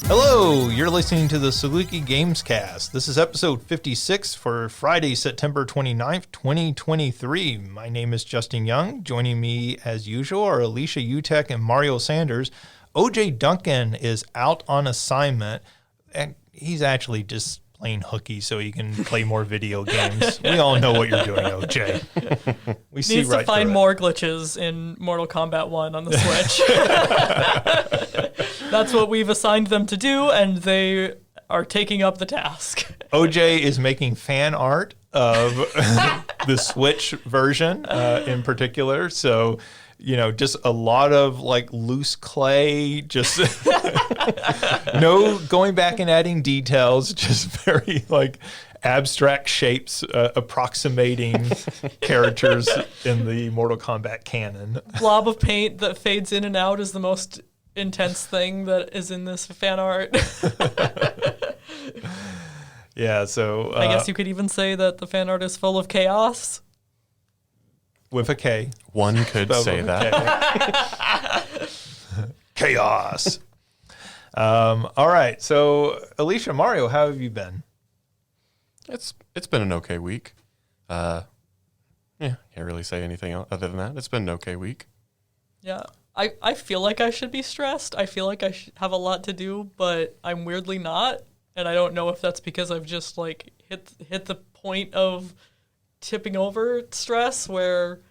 Hello, you're listening to the Saluki Gamescast. This is episode 56 for Friday, September 29th, 2023. My name is Justin Young. Joining me as usual are Alicia Utecht and Mario Sanders. OJ Duncan is out on assignment, and he's actually just playing hooky so he can play more video games. We all know what you're doing, OJ. We see Needs right to find through more glitches in Mortal Kombat 1 on the Switch. That's what we've assigned them to do, and they are taking up the task. OJ is making fan art of the Switch version in particular. So, you know, just a lot of like loose clay, just no going back and adding details, just very like abstract shapes approximating characters in the Mortal Kombat canon. Blob of paint that fades in and out is the most intense thing that is in this fan art. Yeah, so I guess you could even say that the fan art is full of chaos. With a K. One could say that. Chaos. All right, so Alicia, Mario, how have you been? It's been an okay week. Yeah, can't really say anything other than that. It's been an okay week. Yeah. I feel like I should be stressed. I feel like I have a lot to do, but I'm weirdly not. And I don't know if that's because I've just like hit the point of tipping over stress where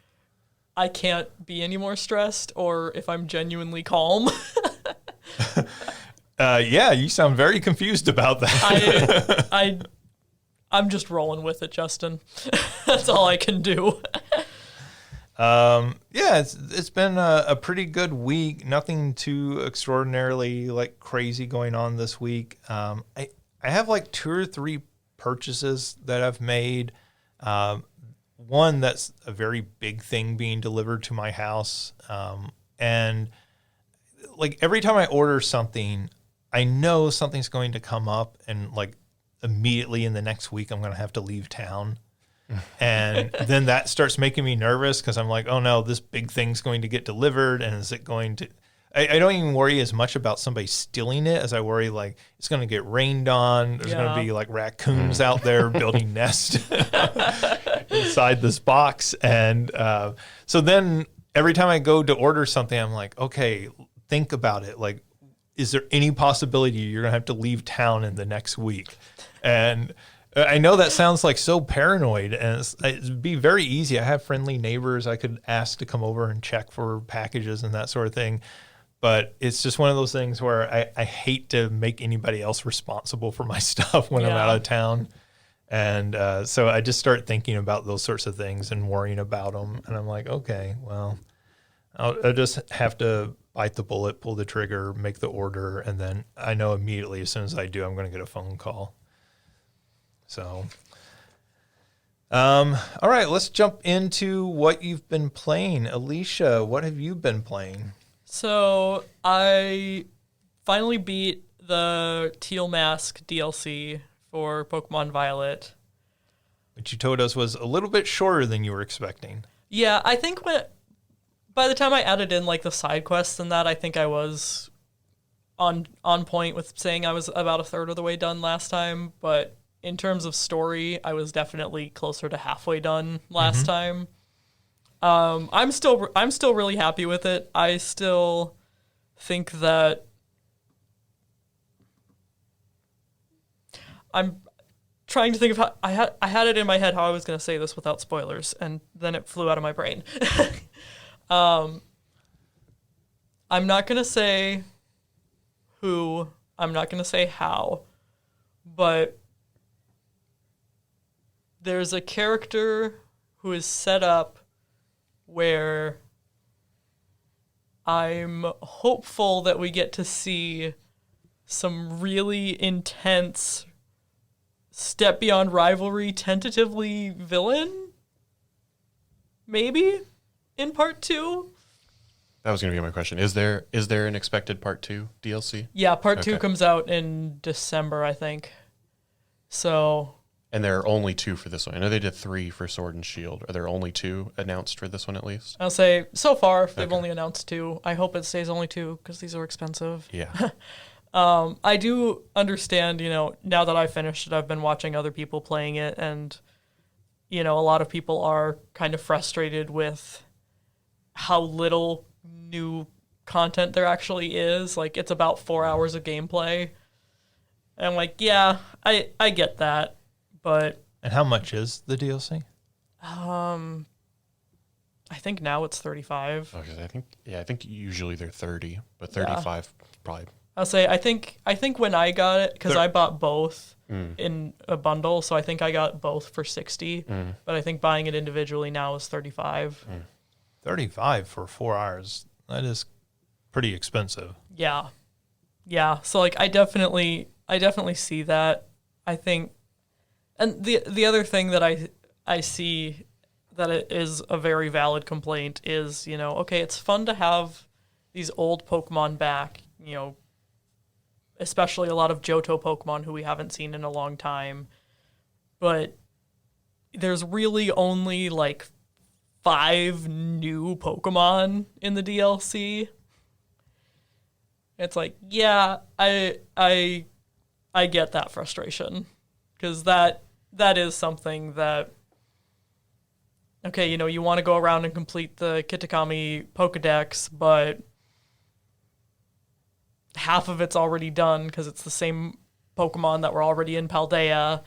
I can't be any more stressed, or if I'm genuinely calm. Yeah, you sound very confused about that. I'm just rolling with it, Justin. That's all I can do. Yeah, it's been a pretty good week. Nothing too extraordinarily like crazy going on this week. I have like 2 or 3 purchases that I've made. One that's a very big thing being delivered to my house. And like every time I order something, I know something's going to come up, and like immediately in the next week, I'm going to have to leave town. And then that starts making me nervous because I'm like, oh no, this big thing's going to get delivered. And is it going to, I don't even worry as much about somebody stealing it as I worry like it's going to get rained on. There's going to be like raccoons out there building nests inside this box. And so then every time I go to order something, I'm like, okay, think about it. Like, is there any possibility you're going to have to leave town in the next week? And I know that sounds like so paranoid, and it'd be very easy. I have friendly neighbors I could ask to come over and check for packages and that sort of thing. But it's just one of those things where I hate to make anybody else responsible for my stuff when I'm out of town. And so I just start thinking about those sorts of things and worrying about them. And I'm like, okay, well, I'll just have to bite the bullet, pull the trigger, make the order. And then I know immediately as soon as I do, I'm going to get a phone call. So, all right, let's jump into what you've been playing. Alicia, what have you been playing? So I finally beat the Teal Mask DLC for Pokemon Violet. Which you told us was a little bit shorter than you were expecting. Yeah, I think by the time I added in like the side quests and that, I think I was on point with saying I was about a third of the way done last time, but in terms of story, I was definitely closer to halfway done last time. I'm still really happy with it. I still think that I'm trying to think of how I had it in my head how I was going to say this without spoilers, and then it flew out of my brain. I'm not going to say who, I'm not going to say how, but there's a character who is set up where I'm hopeful that we get to see some really intense step beyond rivalry, tentatively villain, maybe, in part 2. That was going to be my question. Is there an expected part 2 DLC? Yeah, part 2 comes out in December, I think. So... And there are only 2 for this one. I know they did 3 for Sword and Shield. Are there only 2 announced for this one at least? I'll say, so far, they've only announced 2. I hope it stays only 2, because these are expensive. Yeah. I do understand, now that I finished it, I've been watching other people playing it, and, a lot of people are kind of frustrated with how little new content there actually is. Like, it's about 4 hours of gameplay. And I'm like, yeah, I get that, but... And how much is the DLC? I think now it's 35. Okay, I think usually they're 30, but 35 probably. I'll say I think when I got it, because I bought both in a bundle, so I think I got both for 60. But I think buying it individually now is 35. 35 for 4 hours. That is pretty expensive. Yeah. So like I definitely see that. I think, and the other thing that I see that it is a very valid complaint is, okay, it's fun to have these old Pokemon back, especially a lot of Johto Pokemon who we haven't seen in a long time. But there's really only like 5 new Pokemon in the DLC. It's like, yeah, I get that frustration, because that is something that, okay, you want to go around and complete the Kitakami Pokedex, but half of it's already done because it's the same Pokemon that were already in Paldea.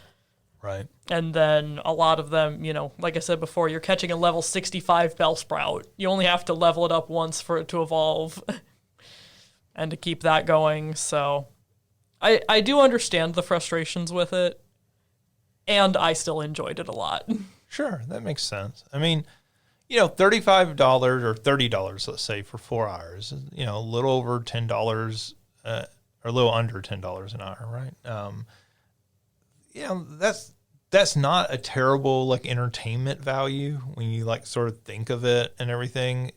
Right. And then a lot of them, like I said before, you're catching a level 65 Bellsprout. You only have to level it up once for it to evolve and to keep that going. So I do understand the frustrations with it, and I still enjoyed it a lot. Sure, that makes sense. I mean, $35 or $30, let's say, for 4 hours, a little over $10, or a little under $10 an hour, right? That's not a terrible like entertainment value when you like sort of think of it and everything,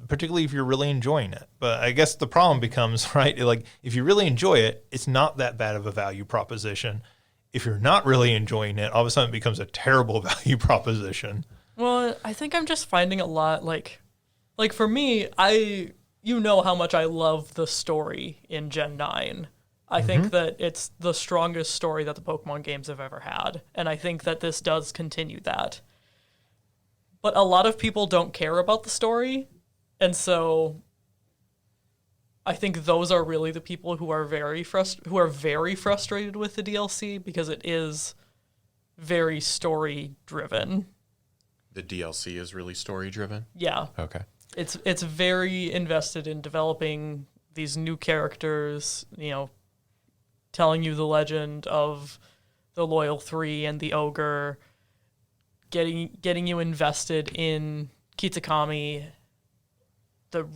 particularly if you're really enjoying it. But I guess the problem becomes, right, like if you really enjoy it, it's not that bad of a value proposition. If you're not really enjoying it, all of a sudden it becomes a terrible value proposition. Well, I think I'm just finding a lot like for me, how much I love the story in Gen 9. I think that it's the strongest story that the Pokemon games have ever had, and I think that this does continue that. But a lot of people don't care about the story, and so I think those are really the people who are very frustrated with the DLC, because it is very story driven. The DLC is really story driven? Yeah. Okay. It's very invested in developing these new characters, telling you the legend of the Loyal 3 and the Ogre, getting you invested in Kitakami, the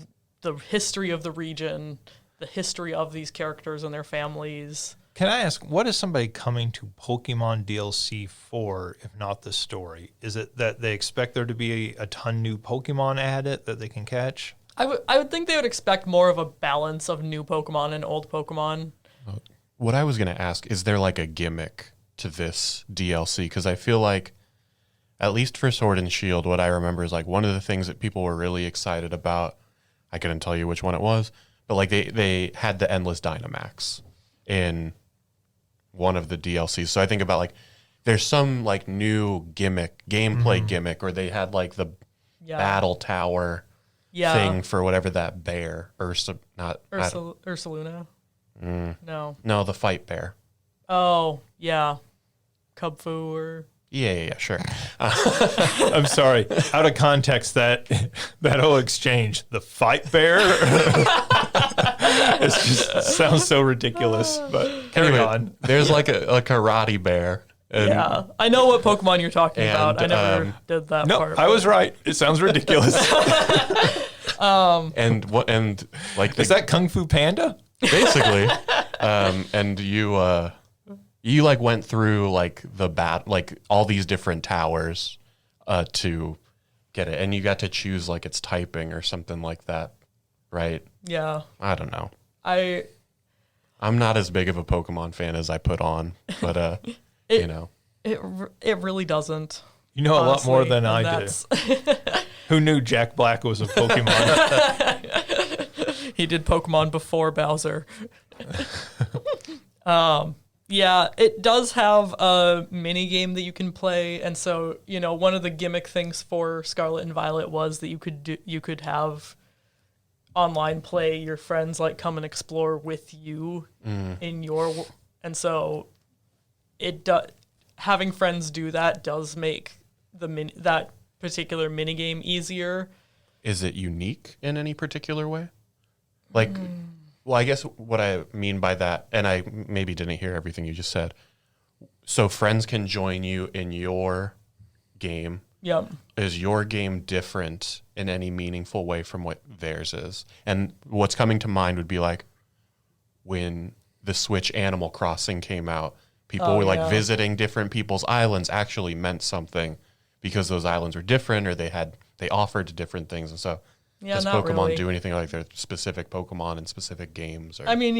history of the region, the history of these characters and their families. Can I ask, what is somebody coming to Pokemon DLC for, if not the story? Is it that they expect there to be a ton new Pokemon added that they can catch? I would think they would expect more of a balance of new Pokemon and old Pokemon. What I was going to ask, is there like a gimmick to this DLC? Because I feel like, at least for Sword and Shield, what I remember is like one of the things that people were really excited about, I couldn't tell you which one it was, but like they had the Endless Dynamax in one of the DLCs. So I think about like, there's some like new gameplay gimmick, or they had like the battle tower thing for whatever that bear, Ursaluna. No, the fight bear. Oh, yeah. Cubfu or... Yeah, sure. I'm sorry. Out of context, that whole exchange, the fight bear, it just sounds so ridiculous. But carry on. There's like a karate bear. Yeah, I know what Pokemon you're talking about. I never did that part. I was right. It sounds ridiculous. And like is that Kung Fu Panda? Basically, and you like went through like like all these different towers to get it, and you got to choose like its typing or something like that, right? Yeah. I don't know. I'm not as big of a Pokemon fan as I put on, but it really doesn't. You know, honestly, a lot more than I do. Who knew Jack Black was a Pokemon? He did Pokemon before Bowser. Yeah, it does have a mini game that you can play, and so one of the gimmick things for Scarlet and Violet was that you could have online play. Your friends like come and explore with you in your, and so having friends do that does make that particular mini game easier. Is it unique in any particular way? Like. Well, I guess what I mean by that, and I maybe didn't hear everything you just said. So friends can join you in your game. Yep. Is your game different in any meaningful way from what theirs is? And what's coming to mind would be like when the Switch Animal Crossing came out, people were like visiting different people's islands actually meant something because those islands were different or they offered different things. And so does Pokemon really do anything like their specific Pokemon in specific games? Or? I mean,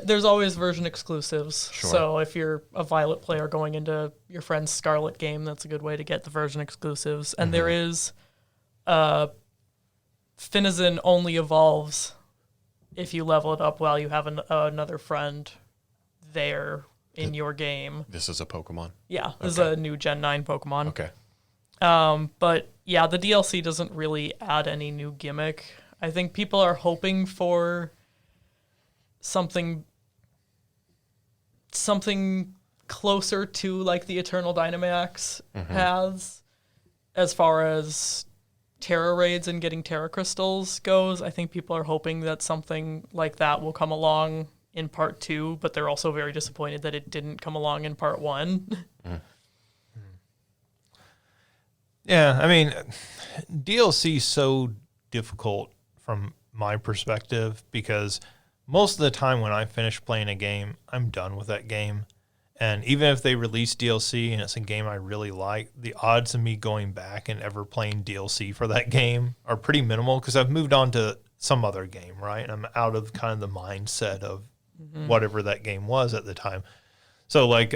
there's always version exclusives. Sure. So if you're a Violet player going into your friend's Scarlet game, that's a good way to get the version exclusives. And there is, Finizen only evolves if you level it up while you have another friend there in your game. This is a Pokemon? Yeah, this is a new Gen 9 Pokemon. Okay. But yeah, the DLC doesn't really add any new gimmick. I think people are hoping for something closer to like the Eternal Dynamax paths as far as Terra raids and getting Terra crystals goes. I think people are hoping that something like that will come along in part 2, but they're also very disappointed that it didn't come along in part 1. Yeah, I mean, DLC is so difficult from my perspective because most of the time when I finish playing a game, I'm done with that game. And even if they release DLC and it's a game I really like, the odds of me going back and ever playing DLC for that game are pretty minimal because I've moved on to some other game, right? And I'm out of kind of the mindset of whatever that game was at the time. So like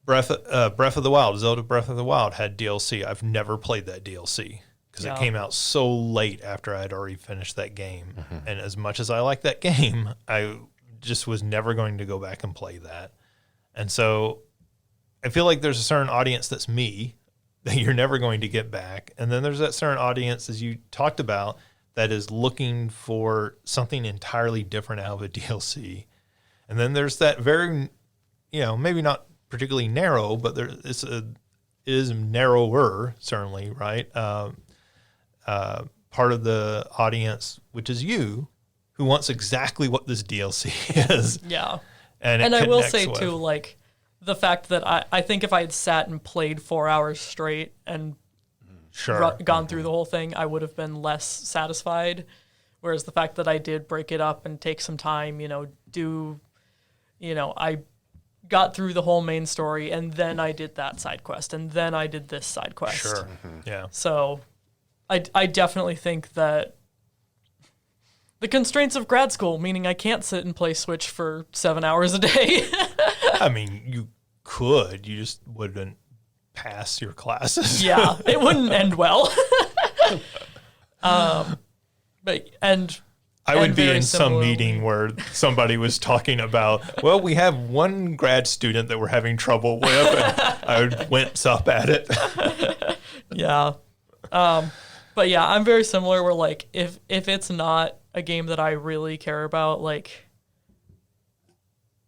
Breath of the Wild, Zelda Breath of the Wild had DLC. I've never played that DLC because it came out so late after I had already finished that game. And as much as I like that game, I just was never going to go back and play that. And so I feel like there's a certain audience that's me that you're never going to get back. And then there's that certain audience, as you talked about, that is looking for something entirely different out of a DLC. And then there's that very, maybe not particularly narrow, but it is narrower, certainly, right? Part of the audience, which is you, who wants exactly what this DLC is. Yeah. And I will say, too, like, the fact that I think if I had sat and played 4 hours straight and gone through the whole thing, I would have been less satisfied. Whereas the fact that I did break it up and take some time, I got through the whole main story, and then I did that side quest, and then I did this side quest. Sure. Yeah. So I definitely think that the constraints of grad school, meaning I can't sit and play Switch for 7 hours a day. I mean, you could. You just wouldn't pass your classes. Yeah, it wouldn't end well. I would be in some meeting where somebody was talking about, well, we have one grad student that we're having trouble with, and I would wince up at it. Yeah. But yeah, I'm very similar where like if it's not a game that I really care about, like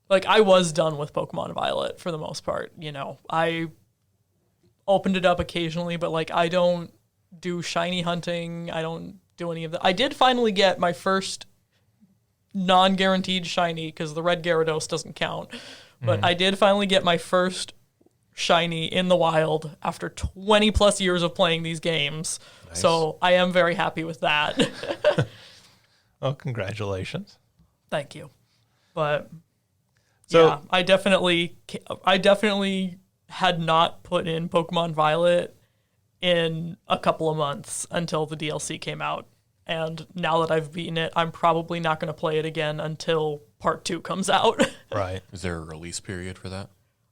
I was done with Pokemon Violet for the most part, I opened it up occasionally, but like I don't do shiny hunting, I don't do any of that. I did finally get my first non-guaranteed shiny because the red Gyarados doesn't count. But I did finally get my first shiny in the wild after 20 plus years of playing these games. Nice. So I am very happy with that. Well, congratulations. Thank you. But so yeah, I definitely had not put in Pokemon Violet in a couple of months until the DLC came out. And now that I've beaten it, I'm probably not going to play it again until part 2 comes out. Right. Is there a release period for that?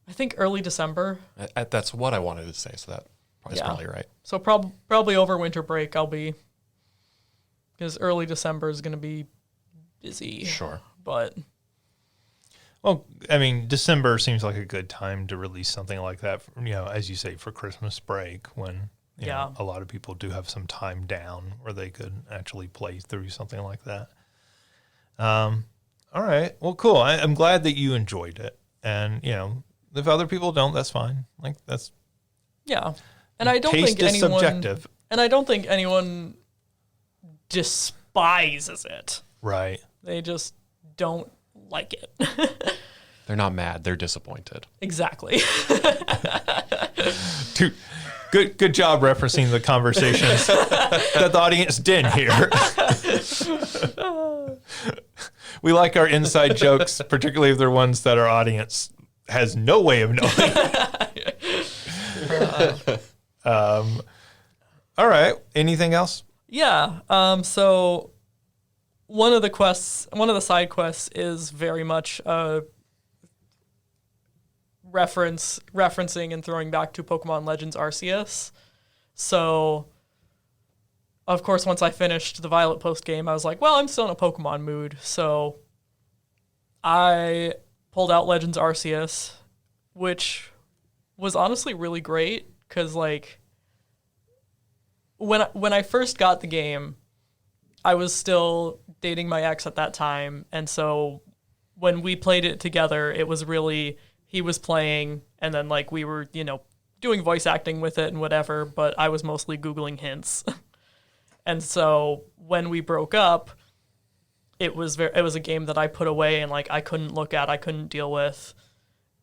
I think early December. That's what I wanted to say, so that is probably right. So probably over winter break I'll be, because early December is going to be busy. Sure. But Well, I mean, December seems like a good time to release something like that, as you say, for Christmas break when you know, a lot of people do have some time down where they could actually play through something like that. All right. Well, cool. I'm glad that you enjoyed it. And, if other people don't, that's fine. Like, that's... Yeah. And I don't taste think is anyone... subjective. And I don't think anyone despises it. Right. They just don't like it. They're not mad. They're disappointed. Exactly. Dude, good job referencing the conversations that the audience didn't hear. We like our inside jokes, particularly if they're ones that our audience has no way of knowing. All right. Anything else? Yeah. So one of the side quests is very much referencing and throwing back to Pokemon Legends Arceus. So, of course, once I finished the Violet post game, I was like, well, I'm still in a Pokemon mood. So I pulled out Legends Arceus, which was honestly really great because, like, when I first got the game, I was still dating my ex at that time, and so when we played it together, it was really he was playing, and then like we were doing voice acting with it and whatever, but I was mostly Googling hints. And so when we broke up, it was a game that I put away and like I couldn't look at, I couldn't deal with.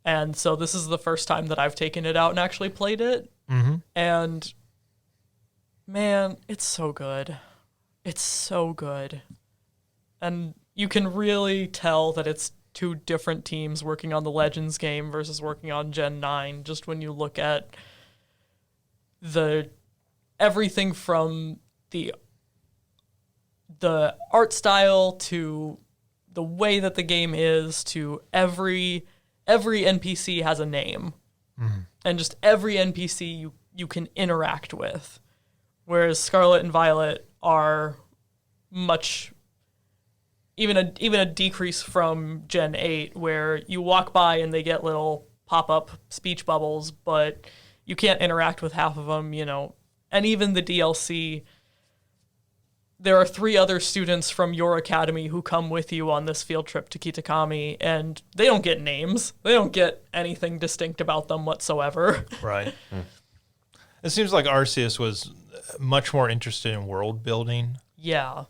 And so this is the first time that I've taken it out and actually played it. Mm-hmm. And man, it's so good. It's so good. And you can really tell that it's two different teams working on the Legends game versus working on Gen 9, just when you look at everything from the art style to the way that the game is to every NPC has a name. Mm-hmm. And just every NPC you can interact with. Whereas Scarlet and Violet are much even a decrease from Gen 8, where you walk by and they get little pop-up speech bubbles, but you can't interact with half of them, And even the DLC, there are 3 other students from your academy who come with you on this field trip to Kitakami, and they don't get names. They don't get anything distinct about them whatsoever. Right. It seems like Arceus was much more interested in world building. Yeah.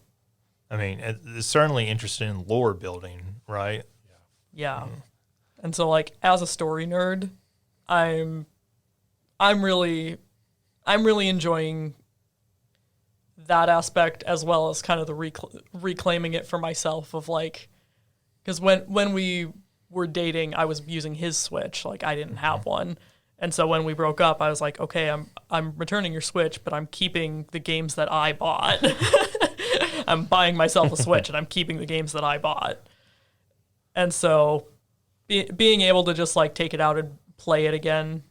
I mean, it's certainly interested in lore building, right? Yeah. And so, like, as a story nerd, I'm really enjoying that aspect, as well as kind of the reclaiming it for myself of like, because when we were dating, I was using his Switch, like I didn't have one, and so when we broke up, I was like, okay, I'm returning your Switch, but I'm keeping the games that I bought. I'm buying myself a Switch, and I'm keeping the games that I bought. And so, being able to just like take it out and play it again,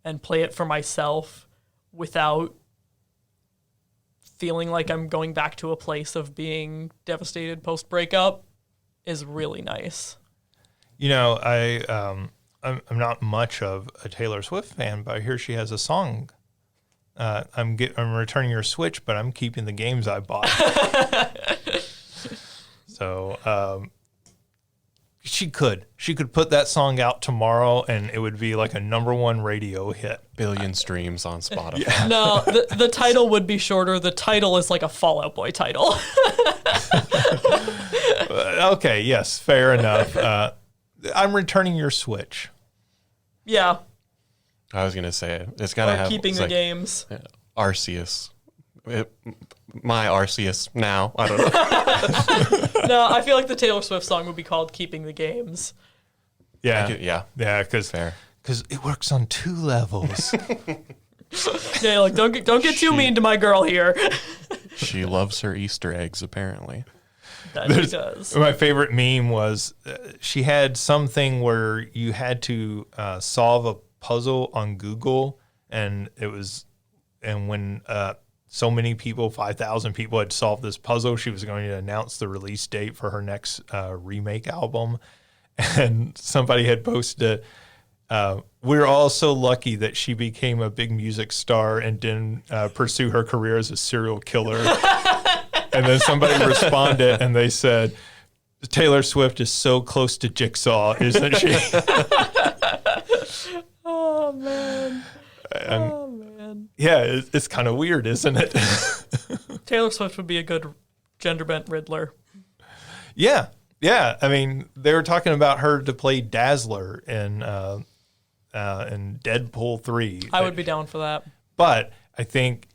and play it for myself without feeling like I'm going back to a place of being devastated post-breakup is really nice. I'm not much of a Taylor Swift fan, but I hear she has a song. I'm returning your Switch, but I'm keeping the games I bought. So she could put that song out tomorrow, and it would be like a #1 radio hit. Billion streams on Spotify. Yeah. No, the title would be shorter. The title is like a Fall Out Boy title. Okay, yes, fair enough. I'm returning your Switch. Yeah. I was gonna say it's gotta have keeping the games. Arceus. My Arceus now. I don't know. No, I feel like the Taylor Swift song would be called "Keeping the Games." Yeah, because it works on 2 levels. Yeah, like don't get too mean to my girl here. She loves her Easter eggs, apparently. That she does. My favorite meme was she had something where you had to solve a puzzle on Google, and when so many people, 5,000 people had solved this puzzle. She was going to announce the release date for her next remake album. And somebody had posted, we're all so lucky that she became a big music star and didn't pursue her career as a serial killer. And then somebody responded and they said, Taylor Swift is so close to Jigsaw, isn't she? Oh, man. Oh, man. Yeah, it's kind of weird, isn't it? Taylor Swift would be a good gender-bent Riddler. Yeah. I mean, they were talking about her to play Dazzler in Deadpool 3. I would be down for that. But I think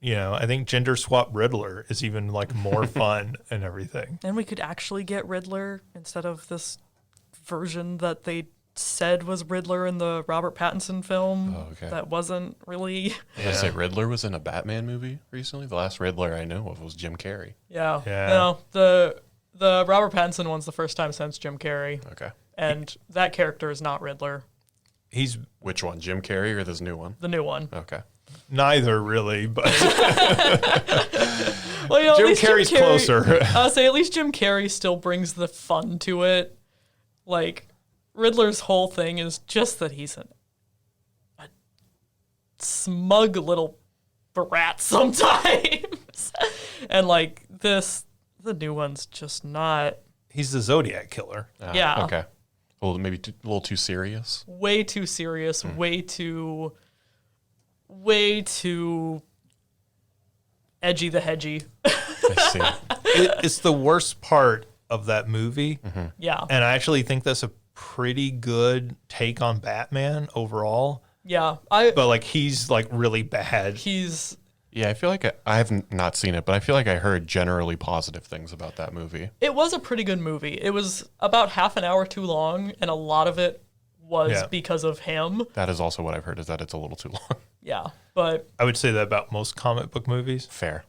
gender swap Riddler is even like more fun and everything. And we could actually get Riddler instead of this version that they said was Riddler in the Robert Pattinson film. Oh, okay. That wasn't really. I say Riddler was in a Batman movie recently. The last Riddler I know of was Jim Carrey. Yeah. Yeah. No, the Robert Pattinson one's the first time since Jim Carrey. Okay. And that character is not Riddler. He's Which one, Jim Carrey or this new one? The new one. Okay. neither really, but Well, at Jim least Carrey's closer. I'll say at least Jim Carrey still brings the fun to it. Like, Riddler's whole thing is just that he's a smug little brat sometimes. And, like, the new one's just not. He's the Zodiac killer. Yeah. Okay. Well, maybe a little too serious. Way too serious, way too edgy the hedgy. I see. It's the worst part of that movie. Yeah. And I actually think that's a pretty good take on Batman overall. Yeah. But like he's like really bad. Yeah, I feel like I have not seen it, but I feel like I heard generally positive things about that movie. It was a pretty good movie. It was about half an hour too long, and a lot of it was because of him. That is also what I've heard, is that it's a little too long. Yeah, but I would say that about most comic book movies. Fair.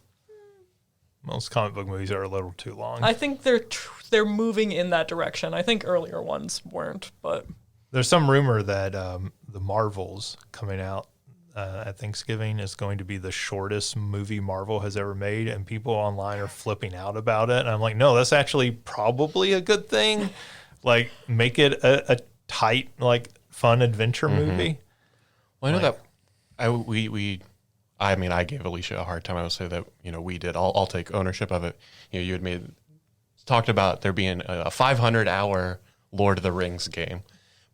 Most comic book movies are a little too long. I think they're moving in that direction. I think earlier ones weren't, but There's some rumor that the Marvels coming out at Thanksgiving is going to be the shortest movie Marvel has ever made, and people online are flipping out about it. And I'm like, no, that's actually probably a good thing. Like, make it a tight, like, fun adventure movie. Well, I know that I gave Alicia a hard time. I would say that, we did. I'll take ownership of it. You had talked about there being a 500-hour Lord of the Rings game.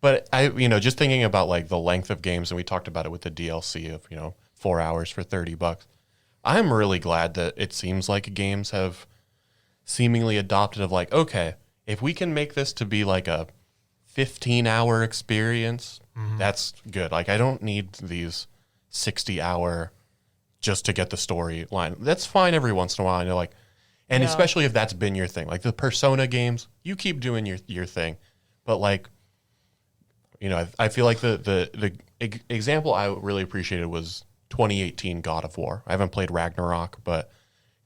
But just thinking about like the length of games, and we talked about it with the DLC of, 4 hours for $30. I'm really glad that it seems like games have seemingly adopted of like, okay, if we can make this to be like a 15-hour experience, that's good. Like, I don't need these 60-hour just to get the storyline. That's fine every once in a while. And especially if that's been your thing, like the Persona games, you keep doing your thing. But like, I feel like the example I really appreciated was 2018 God of War. I haven't played Ragnarok, but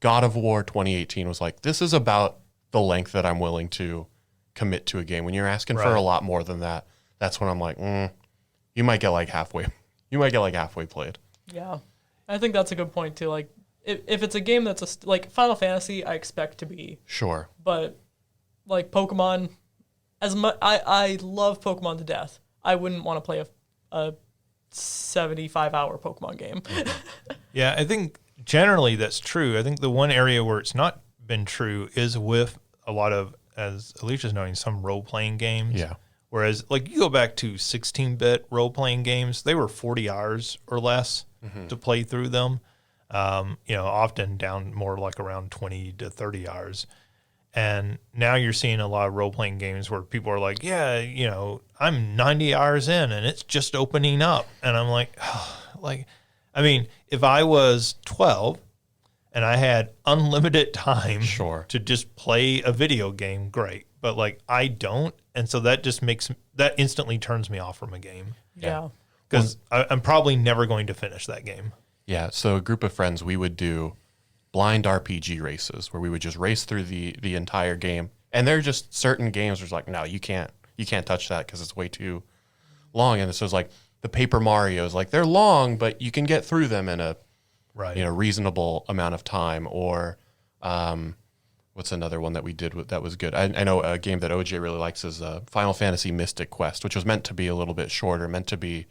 God of War 2018 was like, this is about the length that I'm willing to commit to a game. When you're asking for a lot more than that, that's when I'm like, you might get like halfway. You might get like halfway played. yeah. I think that's a good point too. Like, if it's a game that's like Final Fantasy, I expect to be. Sure. But like Pokemon, as much I love Pokemon to death. I wouldn't want to play a 75-hour Pokemon game. Yeah, I think generally that's true. I think the one area where it's not been true is with a lot of, as Alicia's knowing, some role-playing games. Yeah. Whereas, like, you go back to 16-bit role-playing games, they were 40 hours or less to play through them. Often down more like around 20 to 30 hours. And now you're seeing a lot of role-playing games where people are like, yeah, I'm 90 hours in and it's just opening up. And I'm like, if I was 12 and I had unlimited time to just play a video game, great. But like, I don't. And so that just that instantly turns me off from a game. Yeah. Because I'm probably never going to finish that game. Yeah. So a group of friends, we would do blind RPG races where we would just race through the entire game. And there are just certain games where it's like, no, you can't touch that because it's way too long. And so it's like the Paper Marios, like they're long, but you can get through them in a Right. reasonable amount of time. Or what's another one that we did that was good? I know a game that OJ really likes is Final Fantasy Mystic Quest, which was meant to be a little bit shorter, meant to be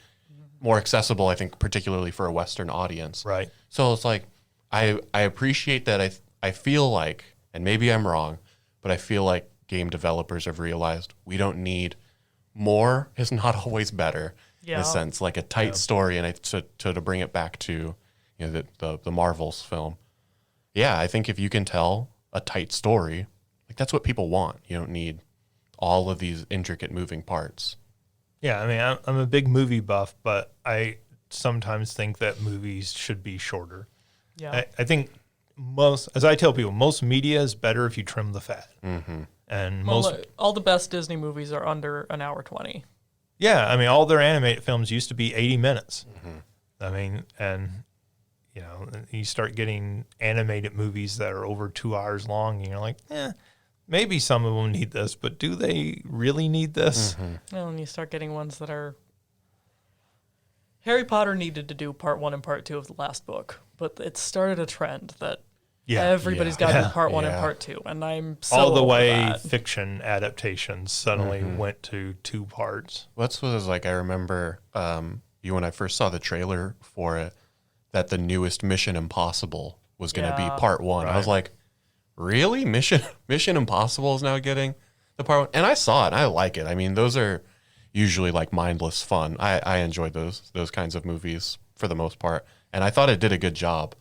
more accessible, I think, particularly for a Western audience. Right. So it's like, I appreciate that. I feel like, and maybe I'm wrong, but I feel like game developers have realized we don't need more is not always better in a sense, like a tight story. And to bring it back to, the Marvels film. Yeah. I think if you can tell a tight story, like that's what people want. You don't need all of these intricate moving parts. Yeah. I mean, I'm a big movie buff, but I sometimes think that movies should be shorter. Yeah. I think as I tell people, most media is better if you trim the fat. Mm-hmm. And all the best Disney movies are under an hour 20. Yeah, I mean, all their animated films used to be 80 minutes. Mm-hmm. I mean, and you start getting animated movies that are over 2 hours long, and you're like, maybe some of them need this, but do they really need this? Mm-hmm. Well, and you start getting ones that are. Harry Potter needed to do part 1 and part 2 of the last book, but it started a trend that everybody's got to do part 1 and part 2, and I'm so all the over way that. Fiction adaptations suddenly went to 2 parts. What was like? I remember you when I first saw the trailer for it, that the newest Mission Impossible was going to be part 1. Right. I was like, really? Mission Impossible is now getting the part 1, and I saw it. And I like it. I mean, those are usually like mindless fun. I enjoy those kinds of movies for the most part, and I thought it did a good job.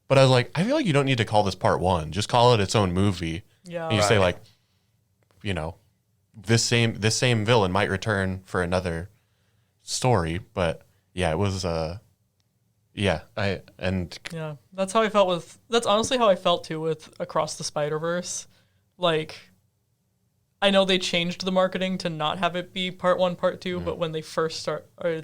But I was like, I feel like you don't need to call this part 1. Just call it its own movie. Yeah. And you say like, this same villain might return for another story. But yeah, it was That's how I felt with. That's honestly how I felt too with Across the Spider-Verse. Like, I know they changed the marketing to not have it be part 1, part 2, but when they first they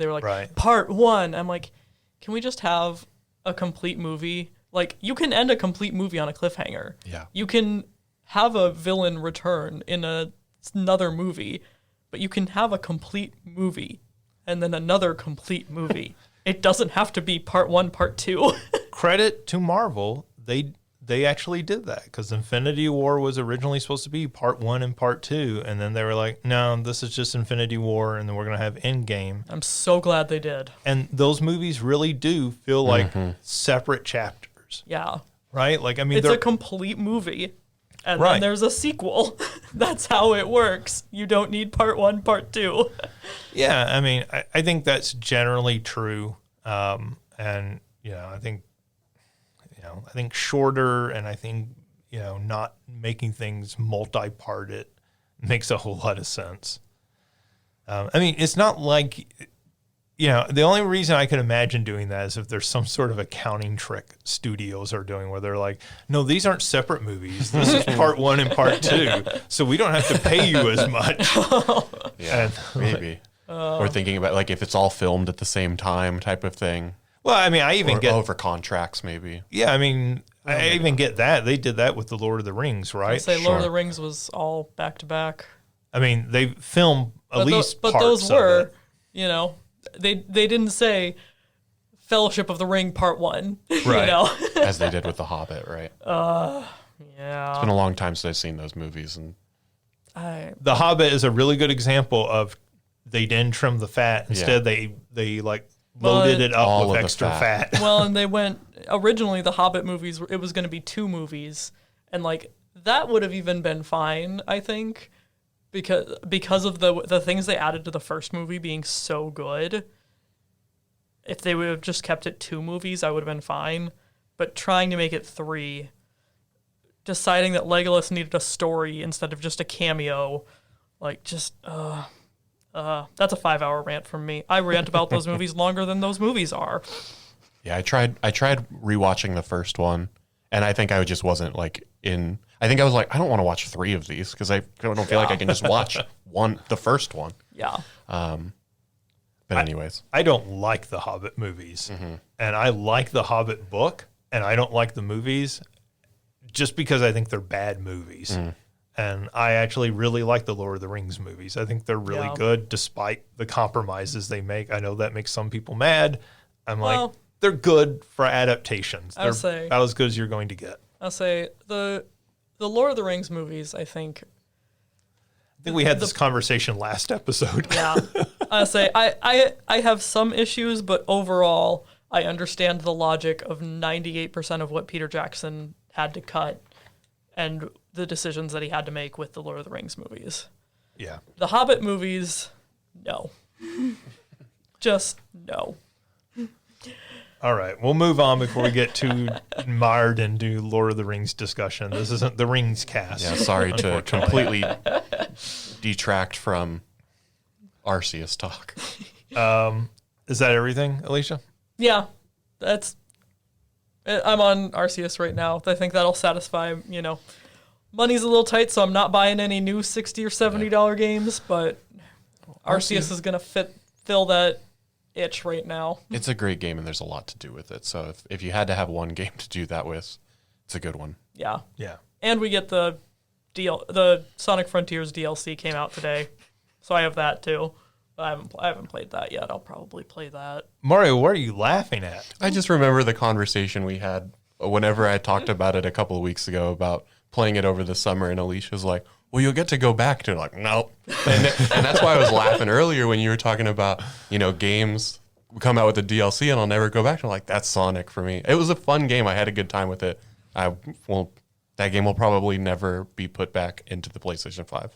were like, part 1. I'm like, can we just have a complete movie? Like, you can end a complete movie on a cliffhanger. Yeah. You can have a villain return in another movie, but you can have a complete movie and then another complete movie. It doesn't have to be part 1, part 2. Credit to Marvel, they actually did that, because Infinity War was originally supposed to be part 1 and part 2, and then they were like, no, this is just Infinity War, and then we're going to have Endgame. I'm so glad they did. And those movies really do feel like separate chapters. Yeah. Right? Like, I mean, it's a complete movie, and Right. then there's a sequel. That's how it works. You don't need part 1, part 2. Yeah, I mean, I think that's generally true. And, I think shorter, and I think, not making things multi-parted makes a whole lot of sense. I mean, it's not like, the only reason I could imagine doing that is if there's some sort of accounting trick studios are doing where they're like, no, these aren't separate movies. This is part 1 and part 2. So we don't have to pay you as much. Yeah, maybe. Or thinking about like if it's all filmed at the same time type of thing. Well, I mean, I even get over contracts maybe. Yeah, I mean, I even get that. They did that with the Lord of the Rings, right? I say Lord of the Rings was all back to back. I mean, they filmed at least but parts those of were, it. they didn't say Fellowship of the Ring Part 1, Right. As they did with The Hobbit, right? Yeah. It's been a long time since I've seen those movies, and The Hobbit is a really good example of they didn't trim the fat. Instead, they like loaded it up with extra fat. Well, and they went originally the Hobbit movies. It was going to be 2 movies, and like that would have even been fine, I think, because of the things they added to the first movie being so good. If they would have just kept it 2 movies, I would have been fine. But trying to make it 3, deciding that Legolas needed a story instead of just a cameo, like just. That's a 5-hour rant from me. I rant about those movies longer than those movies are. Yeah, I tried rewatching the first one, and I think I just wasn't like in. I think I was like, I don't want to watch 3 of these because I don't feel like I can just watch the first one. Yeah. But anyways, I don't like the Hobbit movies, and I like the Hobbit book, and I don't like the movies just because I think they're bad movies. And I actually really like the Lord of the Rings movies. I think they're really good despite the compromises they make. I know that makes some people mad. I'm like, they're good for adaptations. They're say- about as good as you're going to get. I'll say the Lord of the Rings movies, I think. I think we had this conversation last episode. Yeah. I'll say I have some issues, but overall, I understand the logic of 98% of what Peter Jackson had to cut and the decisions that he had to make with the Lord of the Rings movies. Yeah. The Hobbit movies, no. Just no. All right, we'll move on before we get too mired into Lord of the Rings discussion. This isn't the Rings cast. Yeah, sorry to completely detract from Arceus talk. Is that everything, Alicia? Yeah, I'm on Arceus right now. I think that'll satisfy, money's a little tight, so I'm not buying any new $60 or $70 games, but Arceus is going to fill that itch right now. It's a great game, and there's a lot to do with it. So if you had to have one game to do that with, it's a good one. Yeah. Yeah. And we get the Sonic Frontiers DLC came out today, so I have that too. I haven't played that yet. I'll probably play that. Mario, what are you laughing at? I just remember the conversation we had whenever I talked about it a couple of weeks ago about playing it over the summer, and Alicia's like, well, you'll get to go back to it. Like, nope. And that's why I was laughing earlier when you were talking about, games come out with the DLC and I'll never go back to it. Like, that's Sonic for me. It was a fun game. I had a good time with it. That game will probably never be put back into the PlayStation 5.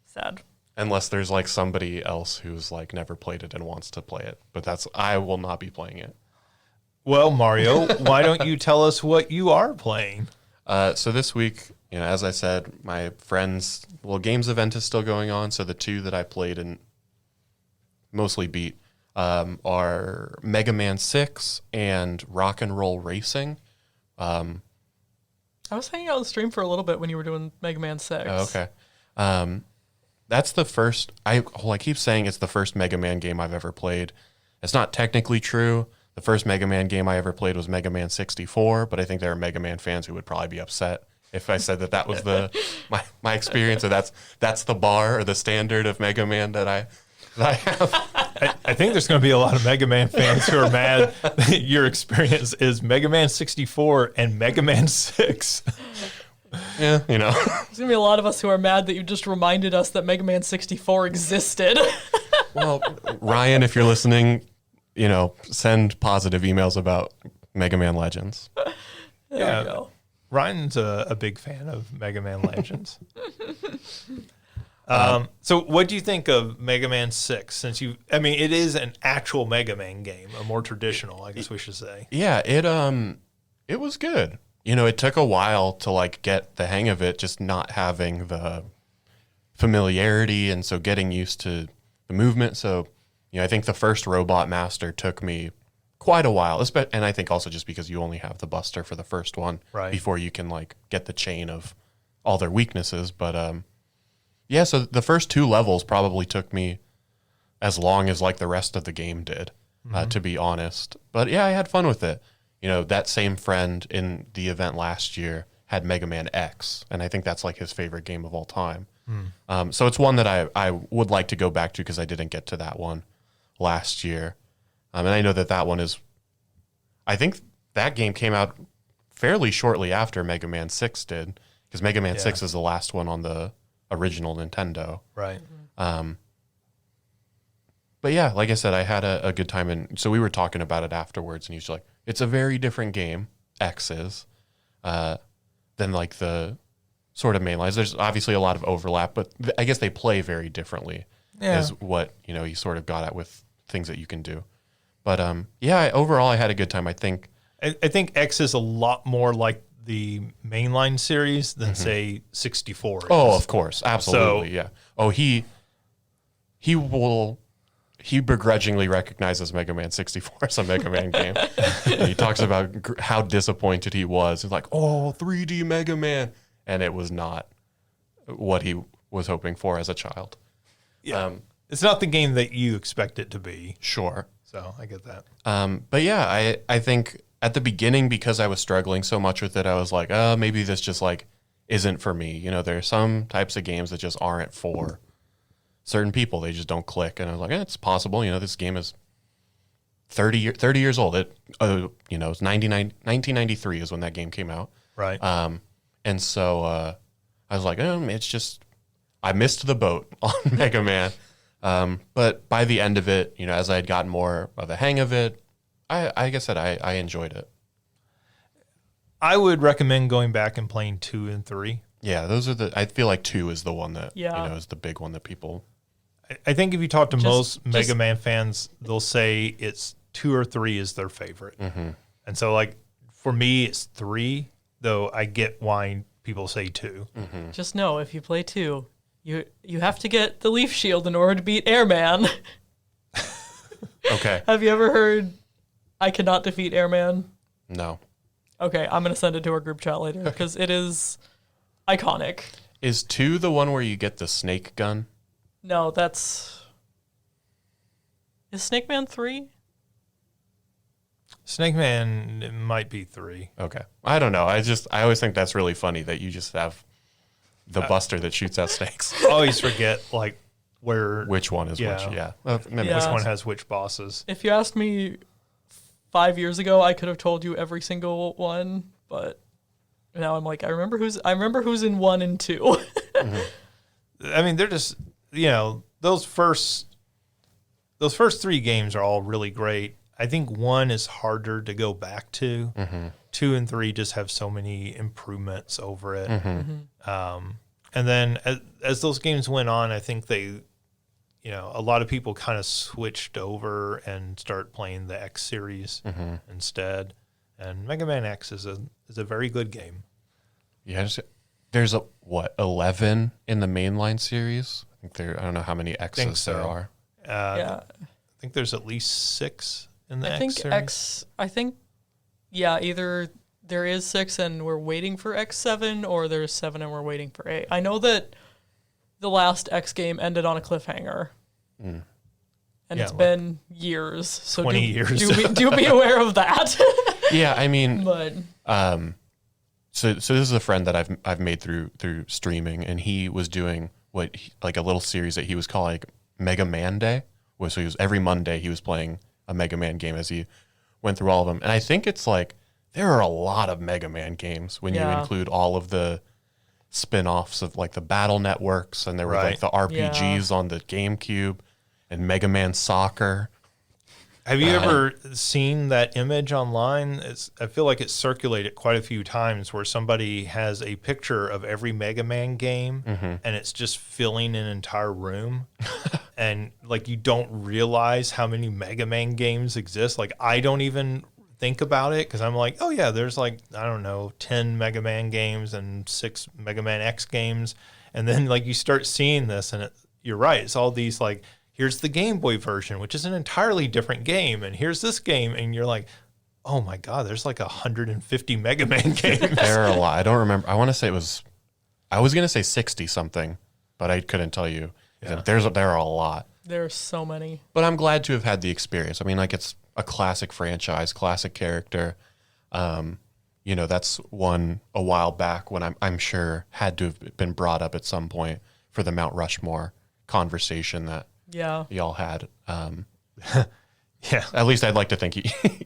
Sad. Unless there's like somebody else who's like never played it and wants to play it. But I will not be playing it. Well, Mario, why don't you tell us what you are playing? So this week, as I said, my friends, games event is still going on. So the two that I played and mostly beat are Mega Man 6 and Rock and Roll Racing. I was hanging out on the stream for a little bit when you were doing Mega Man 6. Oh, okay. That's the first, I keep saying it's the first Mega Man game I've ever played. It's not technically true. The first Mega Man game I ever played was Mega Man 64, but I think there are Mega Man fans who would probably be upset if I said that was my experience, or that's the bar or the standard of Mega Man that I have. I think there's going to be a lot of Mega Man fans who are mad that your experience is Mega Man 64 and Mega Man 6. Yeah, There's going to be a lot of us who are mad that you just reminded us that Mega Man 64 existed. Well, Ryan, if you're listening, send positive emails about Mega Man Legends. There we go. Ryan's a big fan of Mega Man Legends. So what do you think of Mega Man 6? It is an actual Mega Man game, a more traditional, I guess we should say. Yeah, it was good. It took a while to get the hang of it, just not having the familiarity, and so getting used to the movement. So, I think the first Robot Master took me quite a while, and I think also just because you only have the Buster for the first one, right, before you can get the chain of all their weaknesses. But so the first two levels probably took me as long as the rest of the game did, to be honest. But yeah, I had fun with it. That same friend in the event last year had Mega Man X, and I think that's his favorite game of all time. So it's one that I would like to go back to because I didn't get to that one last year. And I know that one is, I think that game came out fairly shortly after Mega Man 6 did, because Mega Man 6 is the last one on the original Nintendo. Right. But yeah, like I said, I had a good time. And so we were talking about it afterwards, and he's like, it's a very different game, X is, than the sort of main lines. There's obviously a lot of overlap, but I guess they play very differently, is what, he sort of got at with things that you can do. But overall, I had a good time. I think X is a lot more like the mainline series than say 64 is. Oh, of course, absolutely, yeah. Oh, he begrudgingly recognizes Mega Man 64 as a Mega Man game. He talks about how disappointed he was. He's like, "Oh, 3D Mega Man," and it was not what he was hoping for as a child. Yeah, it's not the game that you expect it to be. Sure. So I get that. But yeah, I think at the beginning, because I was struggling so much with it, I was like, maybe this just isn't for me. There are some types of games that just aren't for certain people. They just don't click. And I was like, it's possible. This game is 30 years old. It it's 1993 is when that game came out. Right. And so I was like, it's just I missed the boat on Mega Man. But by the end of it, as I had gotten more of a hang of it, I like I said, I enjoyed it. I would recommend going back and playing 2 and 3. Yeah, those are I feel like 2 is the one that Yeah. is the big one that people. I think if you talk to most Mega Man fans, they'll say it's 2 or 3 is their favorite. Mm-hmm. And so, like, for me, it's 3, though I get why people say 2. Mm-hmm. Just know, if you play 2, you have to get the Leaf Shield in order to beat Airman. Okay. Have you ever heard, I cannot defeat Airman? No. Okay, I'm going to send it to our group chat later, because it is iconic. Is 2 the one where you get the snake gun? No, that's... Is Snake Man 3? Snake Man it might be 3. Okay. I don't know. I always think that's really funny that you just have the buster that shoots out snakes. I always forget, like, Which one is which? Yeah. Maybe Yeah. which one has which bosses. If you asked me 5 years ago, I could have told you every single one, but now I'm like, I remember who's in 1 and 2. Mm-hmm. I mean, they're just, those first 3 games are all really great. I think 1 is harder to go back to. Mm-hmm. 2 and 3 just have so many improvements over it. Mm-hmm. And then as those games went on, I think they, a lot of people kind of switched over and start playing the X series instead. And Mega Man X is a very good game. Yeah. There's 11 in the mainline series? I think I don't know how many X's so. there are. Yeah. I think there's at least 6 in the I X think series. Either there is 6 and we're waiting for X7, or there's 7 and we're waiting for 8. I know that the last X game ended on a cliffhanger. And it's been years. So 20 years. Do be aware of that. Yeah, I mean, But so this is a friend that I've made through streaming, and he was doing like a little series that he was calling Mega Man Day. So he was every Monday he was playing a Mega Man game as he went through all of them. And I think it's like there are a lot of Mega Man games when you include all of the spin-offs of like the battle networks, and there were like the RPGs on the GameCube and Mega Man Soccer. Have you ever seen that image online? I feel like it's circulated quite a few times where somebody has a picture of every Mega Man game and it's just filling an entire room. And like you don't realize how many Mega Man games exist. Like I don't even think about it because I'm like, oh yeah, there's like, I don't know, 10 Mega Man games and 6 Mega Man X games. And then like you start seeing this and you're right. It's all these like, here's the Game Boy version, which is an entirely different game. And here's this game. And you're like, oh my God, there's like 150 Mega Man games. There are a lot. I don't remember. I want to say I was going to say 60 something, but I couldn't tell you. Yeah. There are a lot. there are so many. But I'm glad to have had the experience. I mean, like it's a classic franchise, classic character. That's one a while back when I'm sure had to have been brought up at some point for the Mount Rushmore conversation that y'all had. Yeah. At least I'd like to think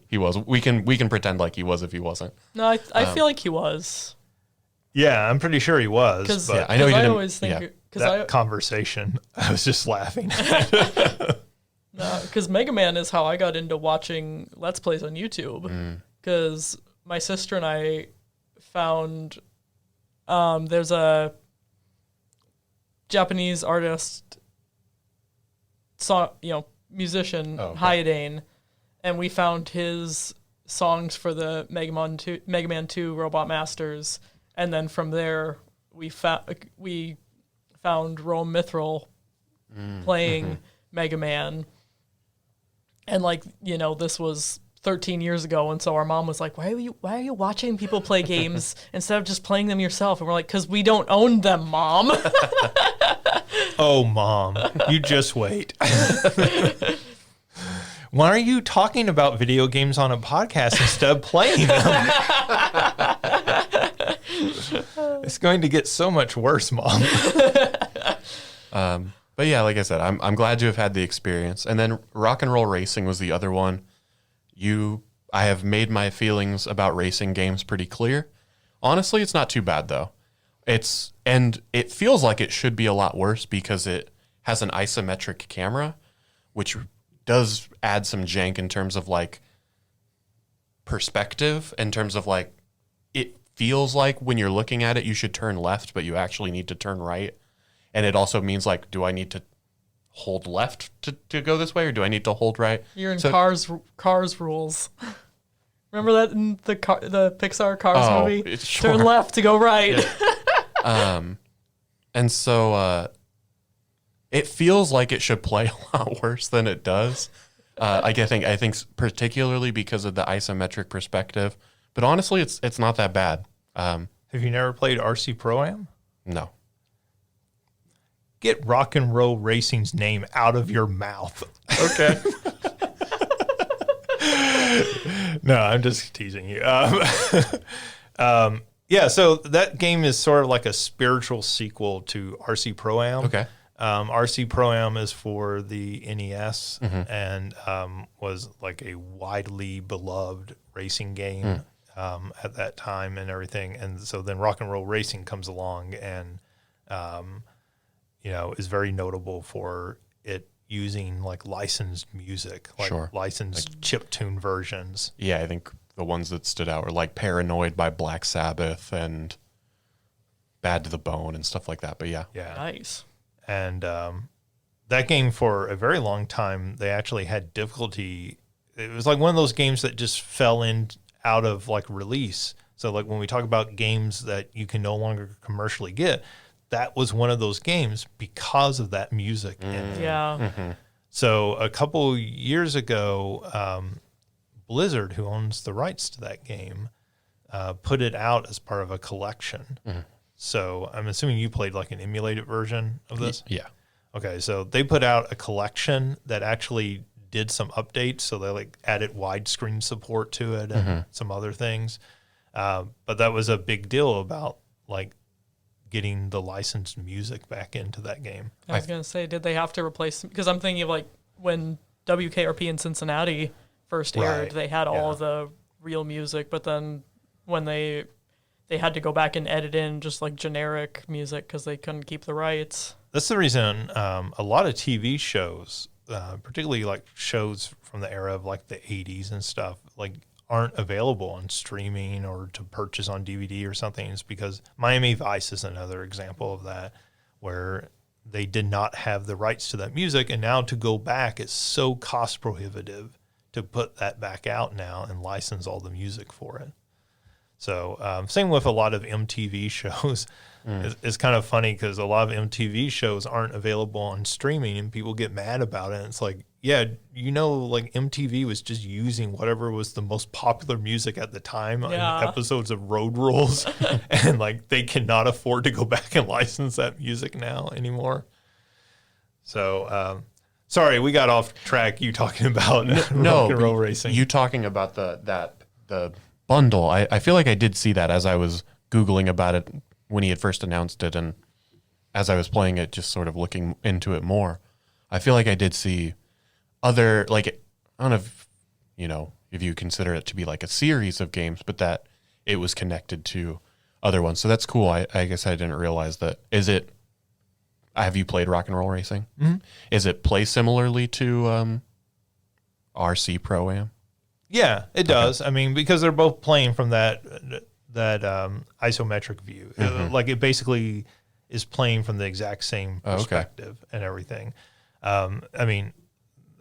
he was. We can pretend like he was if he wasn't. No, I feel like he was. Yeah, I'm pretty sure he was. Because But I know he didn't. always think that conversation, I was just laughing. Because Mega Man is how I got into watching Let's Plays on YouTube. Because my sister and I found there's a Japanese artist, musician, Hyadane, and we found his songs for the Mega Man 2 Robot Masters, and then from there we found Rome Mithril playing Mega Man. And this was 13 years ago, and so our mom was like, why are you watching people play games instead of just playing them yourself? And we're like, because we don't own them, Mom. Oh, Mom, you just wait. Why are you talking about video games on a podcast instead of playing them? It's going to get so much worse, Mom. But yeah, like I said, I'm glad to have had the experience. And then Rock and Roll Racing was the other one. I have made my feelings about racing games pretty clear. Honestly, it's not too bad though. And it feels like it should be a lot worse because it has an isometric camera, which does add some jank in terms of like perspective, in terms of like it feels like when you're looking at it, you should turn left, but you actually need to turn right. And it also means like, do I need to hold left to go this way, or do I need to hold right? You're in Cars rules. Remember that in the Pixar Cars movie? Sure. Turn left to go right. Yeah. And so it feels like it should play a lot worse than it does. I think particularly because of the isometric perspective. But honestly, it's not that bad. Have you never played RC Pro-Am? No. Get Rock and Roll Racing's name out of your mouth. Okay. No, I'm just teasing you. Yeah, so that game is sort of like a spiritual sequel to RC Pro-Am. Okay. RC Pro-Am is for the NES Mm-hmm. and was like a widely beloved racing game at that time and everything. And so then Rock and Roll Racing comes along and, is very notable for it using like licensed music, like Sure. licensed chiptune versions. Yeah, I think the ones that stood out were like Paranoid by Black Sabbath and Bad to the Bone and stuff like that. But yeah. Yeah. Nice. And that game, for a very long time, they actually had difficulty. It was like one of those games that just fell in out of like release. So like when we talk about games that you can no longer commercially get, that was one of those games because of that music in it. Yeah. Mm-hmm. So a couple years ago, Blizzard, who owns the rights to that game, put it out as part of a collection. Mm-hmm. So I'm assuming you played like an emulated version of this? Yeah. Okay, so they put out a collection that actually did some updates. So they like added widescreen support to it and some other things. But that was a big deal about like getting the licensed music back into that game. I was going to say, did they have to replace, because I'm thinking of like when WKRP in Cincinnati first aired, Right. they had all the real music, but then when they had to go back and edit in just like generic music because they couldn't keep the rights. That's the reason a lot of TV shows, particularly like shows from the era of like the 80s and stuff, like aren't available on streaming or to purchase on DVD or something. It's because Miami Vice is another example of that, where they did not have the rights to that music. And now to go back, it's so cost prohibitive to put that back out now and license all the music for it. So same with a lot of MTV shows. It's kind of funny because a lot of MTV shows aren't available on streaming and people get mad about it. And it's like, yeah, like MTV was just using whatever was the most popular music at the time in episodes of Road Rules. And like they cannot afford to go back and license that music now anymore. So sorry, we got off track. You talking about Rock and Roll Racing. You talking about the bundle. I feel like I did see that as I was Googling about it when he had first announced it, and as I was playing it, just sort of looking into it more. I feel like I did see other, like, I don't know if you consider it to be like a series of games, but that it was connected to other ones. So that's cool. I guess I didn't realize that. Have you played Rock and Roll Racing? Mm-hmm. Is it play similarly to RC Pro-Am? Yeah, it does. I mean, because they're both playing from that isometric view. Like it basically is playing from the exact same perspective and everything. I mean,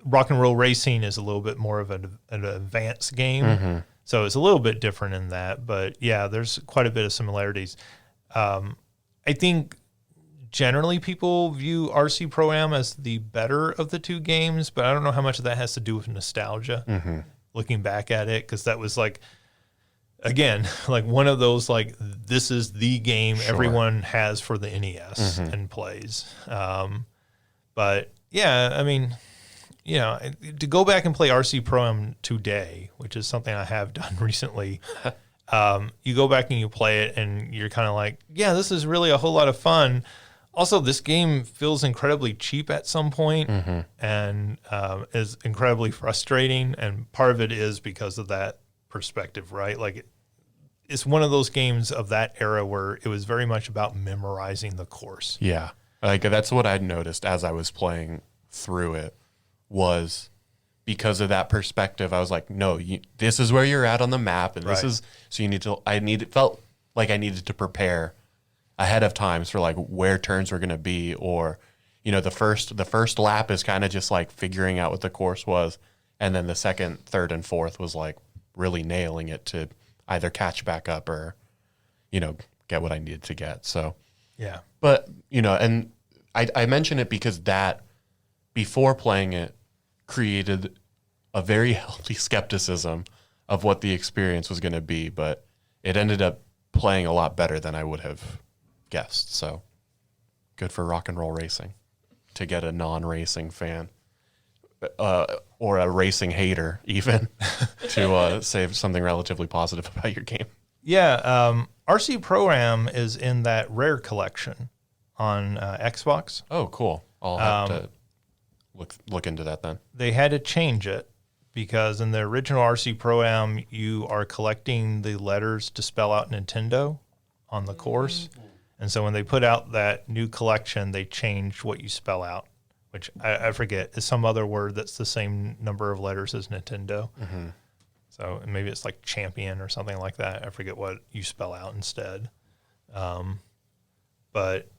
Rock and Roll Racing is a little bit more of an advanced game, so it's a little bit different in that. But yeah, there's quite a bit of similarities. I think generally people view RC Pro-Am as the better of the two games, but I don't know how much of that has to do with nostalgia. Looking back at it, because that was like, again, like one of those, like, this is the game everyone has for the NES and plays. But yeah, I mean, to go back and play RC Pro-Am today, which is something I have done recently, you go back and you play it and you're kind of like, yeah, this is really a whole lot of fun. Also, this game feels incredibly cheap at some point and is incredibly frustrating. And part of it is because of that perspective, right? Like, it's one of those games of that era where it was very much about memorizing the course. Yeah. Like, that's what I'd noticed as I was playing through it, was because of that perspective. I was like, no, this is where you're at on the map. And this is, so you need to, it felt like I needed to prepare ahead of times for like where turns were going to be, or, you know, the first lap is kind of just like figuring out what the course was. And then the second, third, and fourth was like really nailing it to either catch back up or, you know, get what I needed to get. So, yeah. But, you know, and I mention it because that, before playing it, created a very healthy skepticism of what the experience was going to be, but it ended up playing a lot better than I would have guessed. So good for Rock and Roll Racing to get a non-racing fan or a racing hater even to say something relatively positive about your game. Yeah, RC Pro-Am is in that Rare collection on Xbox. Oh, cool. I'll have to look into that then. They had to change it because in the original RC Pro-Am, you are collecting the letters to spell out Nintendo on the course. And so when they put out that new collection, they changed what you spell out, which I forget is some other word that's the same number of letters as Nintendo. So maybe it's like champion or something like that. I forget what you spell out instead. But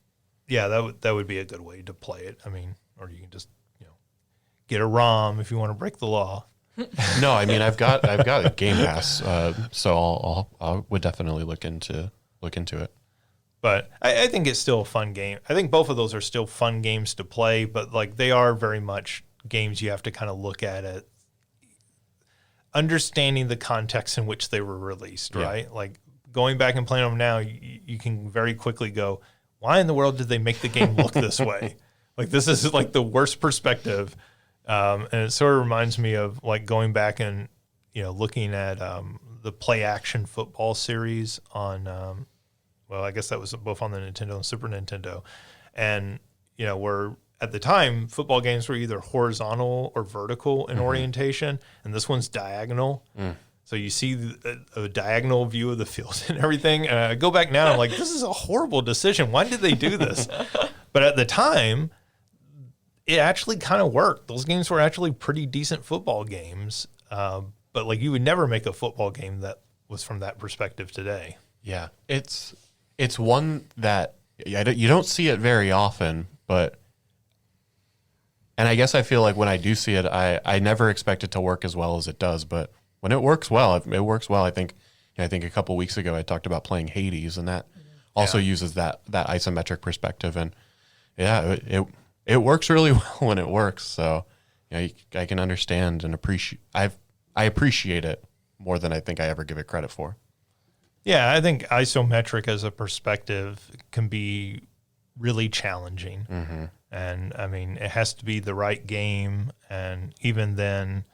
yeah, that would be a good way to play it. I mean, or you can just, you know, get a ROM if you want to break the law. No, I mean I've got a Game Pass, so I would definitely look into it. But I think it's still a fun game. I think both of those are still fun games to play, but like they are very much games you have to kind of look at it, understanding the context in which they were released, right? Like going back and playing them now, you can very quickly go, why in the world did they make the game look this way? Like this is like the worst perspective. And it sort of reminds me of like going back and, you know, looking at the Play Action Football series on, well, I guess that was both on the Nintendo and Super Nintendo. And, you know, where at the time, football games were either horizontal or vertical in orientation, and this one's diagonal. So you see a diagonal view of the field and everything. And I go back now and I'm like, this is a horrible decision. Why did they do this? But at the time, it actually kind of worked. Those games were actually pretty decent football games. But like you would never make a football game that was from that perspective today. Yeah, it's one that you don't see it very often, but, and I guess I feel like when I do see it, I never expect it to work as well as it does, but when it works well, it works well. I think a couple weeks ago I talked about playing Hades, and that also uses that isometric perspective, and yeah, it works really well when it works. So, you know, I can understand and appreciate. I appreciate it more than I think I ever give it credit for. Yeah, I think isometric as a perspective can be really challenging. And I mean, it has to be the right game. And even then,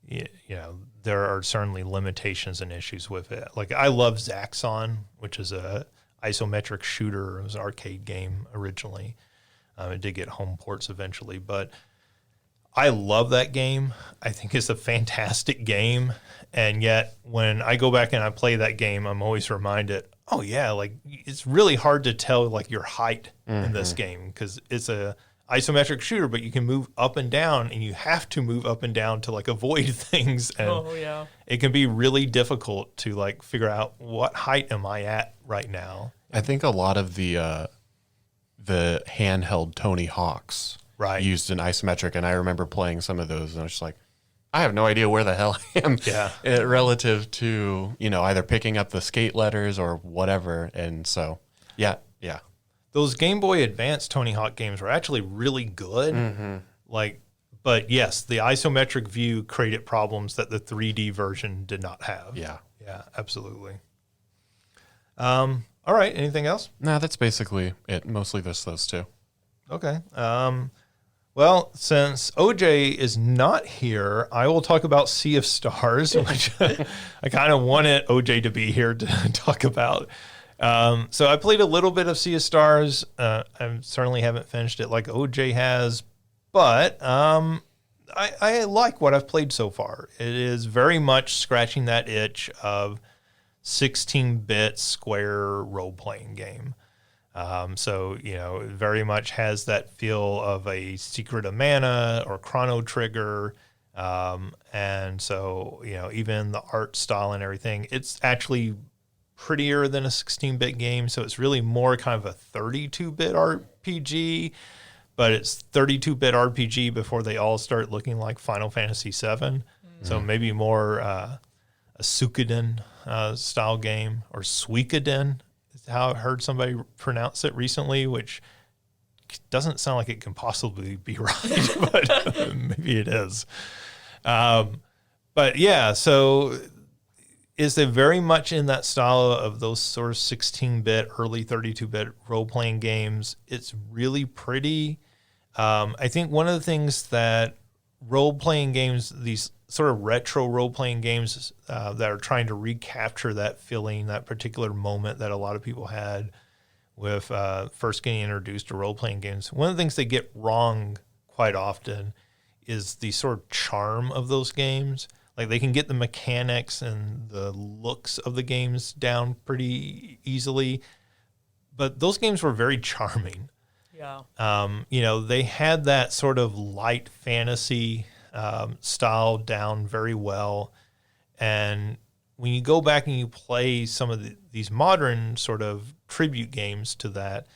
you know, there are certainly limitations and issues with it. Like I love Zaxxon, which is a isometric shooter. It was an arcade game originally. It did get home ports eventually, but I love that game. I think it's a fantastic game. And yet when I go back and I play that game, I'm always reminded, oh yeah, like it's really hard to tell like your height in this game because it's a isometric shooter, but you can move up and down and you have to move up and down to like avoid things. And it can be really difficult to like figure out what height am I at right now. I think a lot of the handheld Tony Hawks used an isometric, and I remember playing some of those, and I was just like, I have no idea where the hell I am relative to, you know, either picking up the skate letters or whatever. And so, yeah. Those Game Boy Advance Tony Hawk games were actually really good. Like, but yes, the isometric view created problems that the 3D version did not have. Yeah, absolutely. All right, anything else? No, that's basically it. Mostly those two. Okay. Well, since OJ is not here, I will talk about Sea of Stars, which I kind of wanted OJ to be here to talk about. So I played a little bit of Sea of Stars. I certainly haven't finished it like OJ has, but I like what I've played so far. It is very much scratching that itch of 16-bit square role-playing game. So, it very much has that feel of a Secret of Mana or Chrono Trigger. And so, even the art style and everything, it's actually prettier than a 16-bit game. So it's really more kind of a 32-bit RPG, but it's 32-bit RPG before they all start looking like Final Fantasy VII. Mm-hmm. So maybe more a Suikoden style game, or Suikoden is how I heard somebody pronounce it recently, which doesn't sound like it can possibly be right, but maybe it is. But yeah, so is it very much in that style of those sort of 16-bit, early 32-bit role-playing games. It's really pretty. I think one of the things that role-playing games, these sort of retro role-playing games that are trying to recapture that feeling, that particular moment that a lot of people had with first getting introduced to role-playing games, one of the things they get wrong quite often is the sort of charm of those games. Like, they can get the mechanics and the looks of the games down pretty easily, but those games were very charming. Yeah. They had that sort of light fantasy style down very well. And when you go back and you play some of these modern sort of tribute games to that,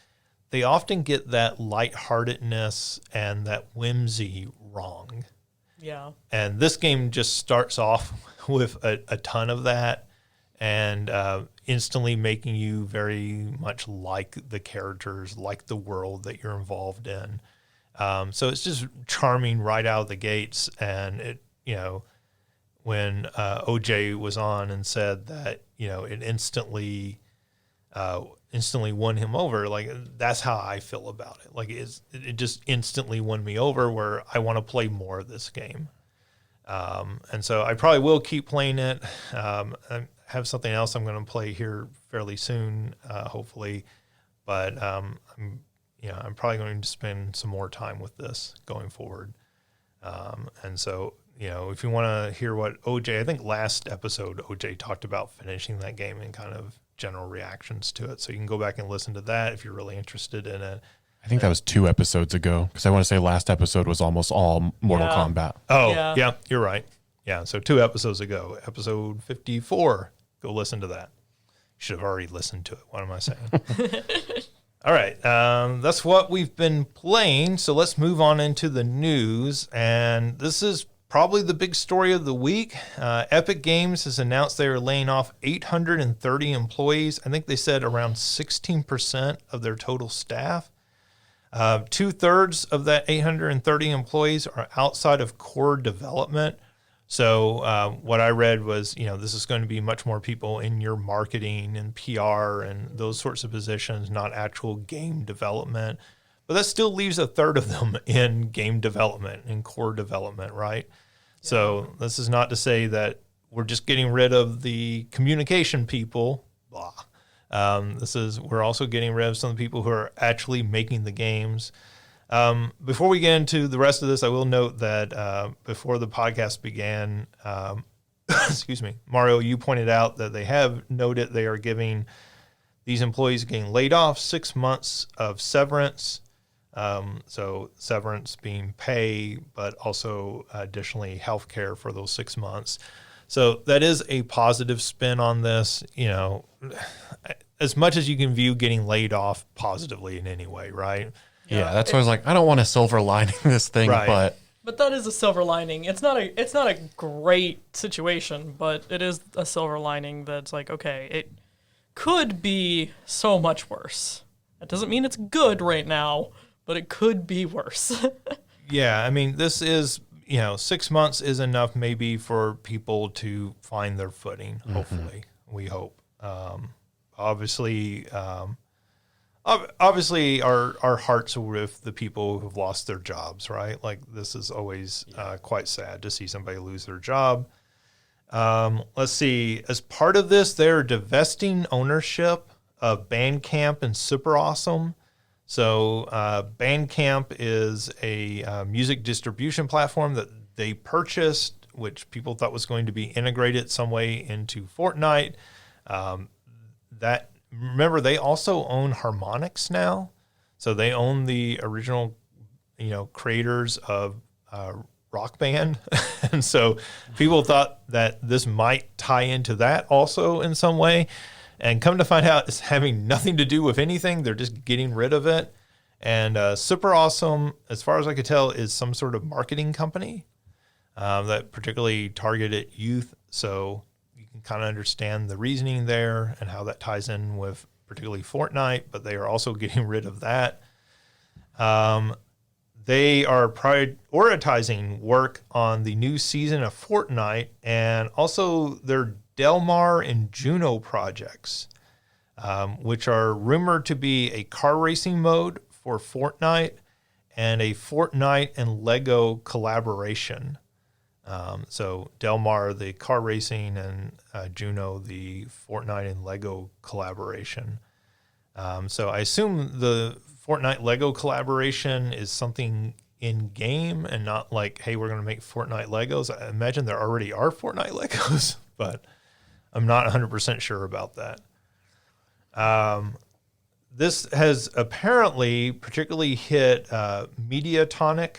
they often get that lightheartedness and that whimsy wrong. Yeah. And this game just starts off with a ton of that, and instantly making you very much like the characters, like the world that you're involved in. So it's just charming right out of the gates. And it, when OJ was on and said that, it instantly won him over, like, that's how I feel about it. Like, it just instantly won me over, where I want to play more of this game. And so I probably will keep playing it. I have something else I'm going to play here fairly soon, hopefully. But I'm probably going to spend some more time with this going forward. And so, if you want to hear what OJ, I think last episode OJ talked about finishing that game and kind of general reactions to it. So you can go back and listen to that if you're really interested in it. I think that was 2 episodes ago, because I want to say last episode was almost all Mortal Kombat. Oh, yeah, you're right. Yeah, so 2 episodes ago, episode 54, go listen to that. You should have already listened to it. What am I saying? All right, that's what we've been playing. So let's move on into the news. And this is probably the big story of the week. Epic Games has announced they are laying off 830 employees. I think they said around 16% of their total staff. 2/3 of that 830 employees are outside of core development. So what I read was, this is going to be much more people in your marketing and PR and those sorts of positions, not actual game development. But that still leaves 1/3 of them in game development, in core development, right? Yeah. So this is not to say that we're just getting rid of the communication people, blah. We're also getting rid of some of the people who are actually making the games. Before we get into the rest of this, I will note that before the podcast began, excuse me, Mario, you pointed out that they have noted they are giving these employees getting laid off 6 months of severance. So severance being pay, but also additionally health care for those 6 months. So that is a positive spin on this, as much as you can view getting laid off positively in any way, right? Yeah, that's why I was like, I don't want a silver lining this thing, right. But that is a silver lining. It's not a great situation, but it is a silver lining that's like, okay, it could be so much worse. That doesn't mean it's good right now, but it could be worse. Yeah, I mean, this is, 6 months is enough maybe for people to find their footing, hopefully, we hope. Obviously, our hearts are with the people who've lost their jobs, right? Like, this is always quite sad to see somebody lose their job. Let's see. As part of this, they're divesting ownership of Bandcamp and Super Awesome. So Bandcamp is a music distribution platform that they purchased, which people thought was going to be integrated some way into Fortnite. Remember, they also own Harmonix now. So they own the original, creators of Rock Band. And so people thought that this might tie into that also in some way. And come to find out, it's having nothing to do with anything. They're just getting rid of it. And Super Awesome, as far as I could tell, is some sort of marketing company that particularly targeted youth. So you can kind of understand the reasoning there and how that ties in with particularly Fortnite, but they are also getting rid of that. They are prioritizing work on the new season of Fortnite and also their Delmar and Juno projects, which are rumored to be a car racing mode for Fortnite and a Fortnite and Lego collaboration. So Delmar, the car racing, and Juno, the Fortnite and Lego collaboration. So I assume the Fortnite Lego collaboration is something in game and not like, hey, we're going to make Fortnite Legos. I imagine there already are Fortnite Legos, but I'm not 100% sure about that. This has apparently particularly hit Mediatonic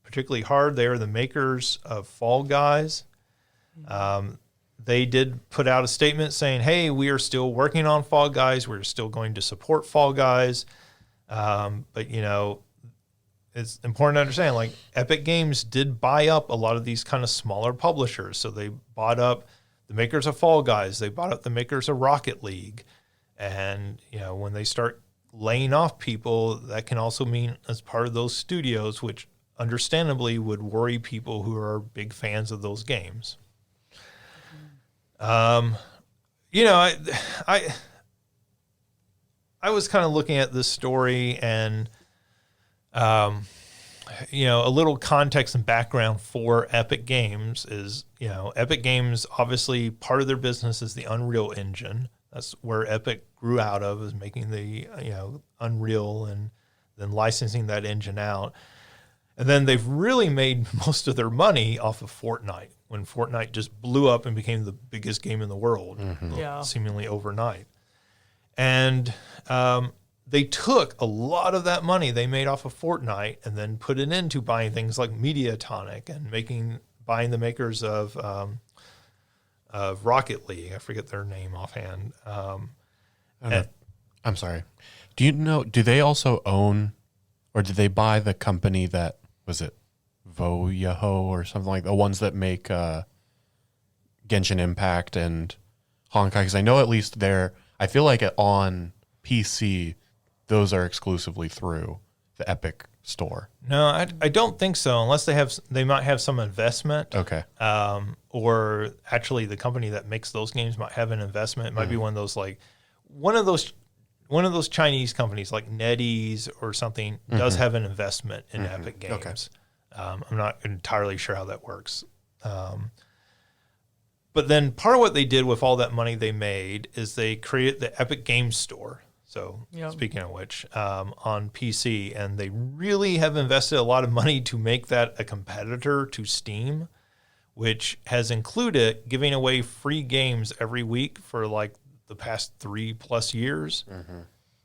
particularly hard. They are the makers of Fall Guys. They did put out a statement saying, hey, we are still working on Fall Guys. We're still going to support Fall Guys. But, it's important to understand, like, Epic Games did buy up a lot of these kind of smaller publishers. So they bought up the makers of Fall Guys. They bought up the makers of Rocket League. And, when they start laying off people, that can also mean as part of those studios, which understandably would worry people who are big fans of those games. I was kind of looking at this story and, a little context and background for Epic Games is, Epic Games, obviously part of their business is the Unreal Engine. That's where Epic grew out of, is making the, Unreal and then licensing that engine out. And then they've really made most of their money off of Fortnite, when Fortnite just blew up and became the biggest game in the world, seemingly overnight. And they took a lot of that money they made off of Fortnite and then put it into buying things like Mediatonic and buying the makers of Rocket League. I forget their name offhand. I'm sorry. Do they also own, or did they buy the company that, was it Voyaho or something like the ones that make Genshin Impact and Honkai? Because I know at least I feel like on PC, those are exclusively through the Epic store. No, I don't think so, unless they might have some investment. Okay. Or actually the company that makes those games might have an investment. It might be one of those Chinese companies like NetEase or something does have an investment in Epic Games. Okay. I'm not entirely sure how that works. But then part of what they did with all that money they made is they created the Epic Games Store. So speaking of which, on PC, and they really have invested a lot of money to make that a competitor to Steam, which has included giving away free games every week for like the past 3+ years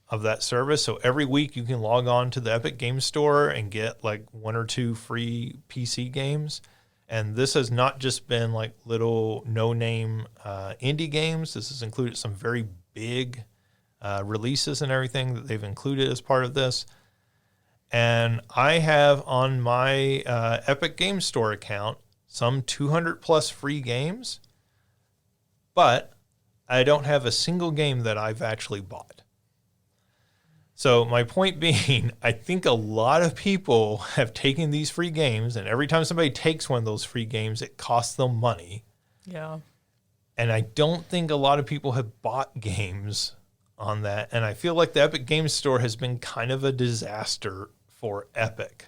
of that service. So every week you can log on to the Epic Games Store and get like 1 or 2 free PC games. And this has not just been like little no-name indie games. This has included some very big releases and everything that they've included as part of this. And I have on my Epic Games Store account some 200+ free games, but I don't have a single game that I've actually bought. So my point being, I think a lot of people have taken these free games, and every time somebody takes one of those free games, it costs them money. Yeah. And I don't think a lot of people have bought games on that. And I feel like the Epic Games Store has been kind of a disaster for Epic.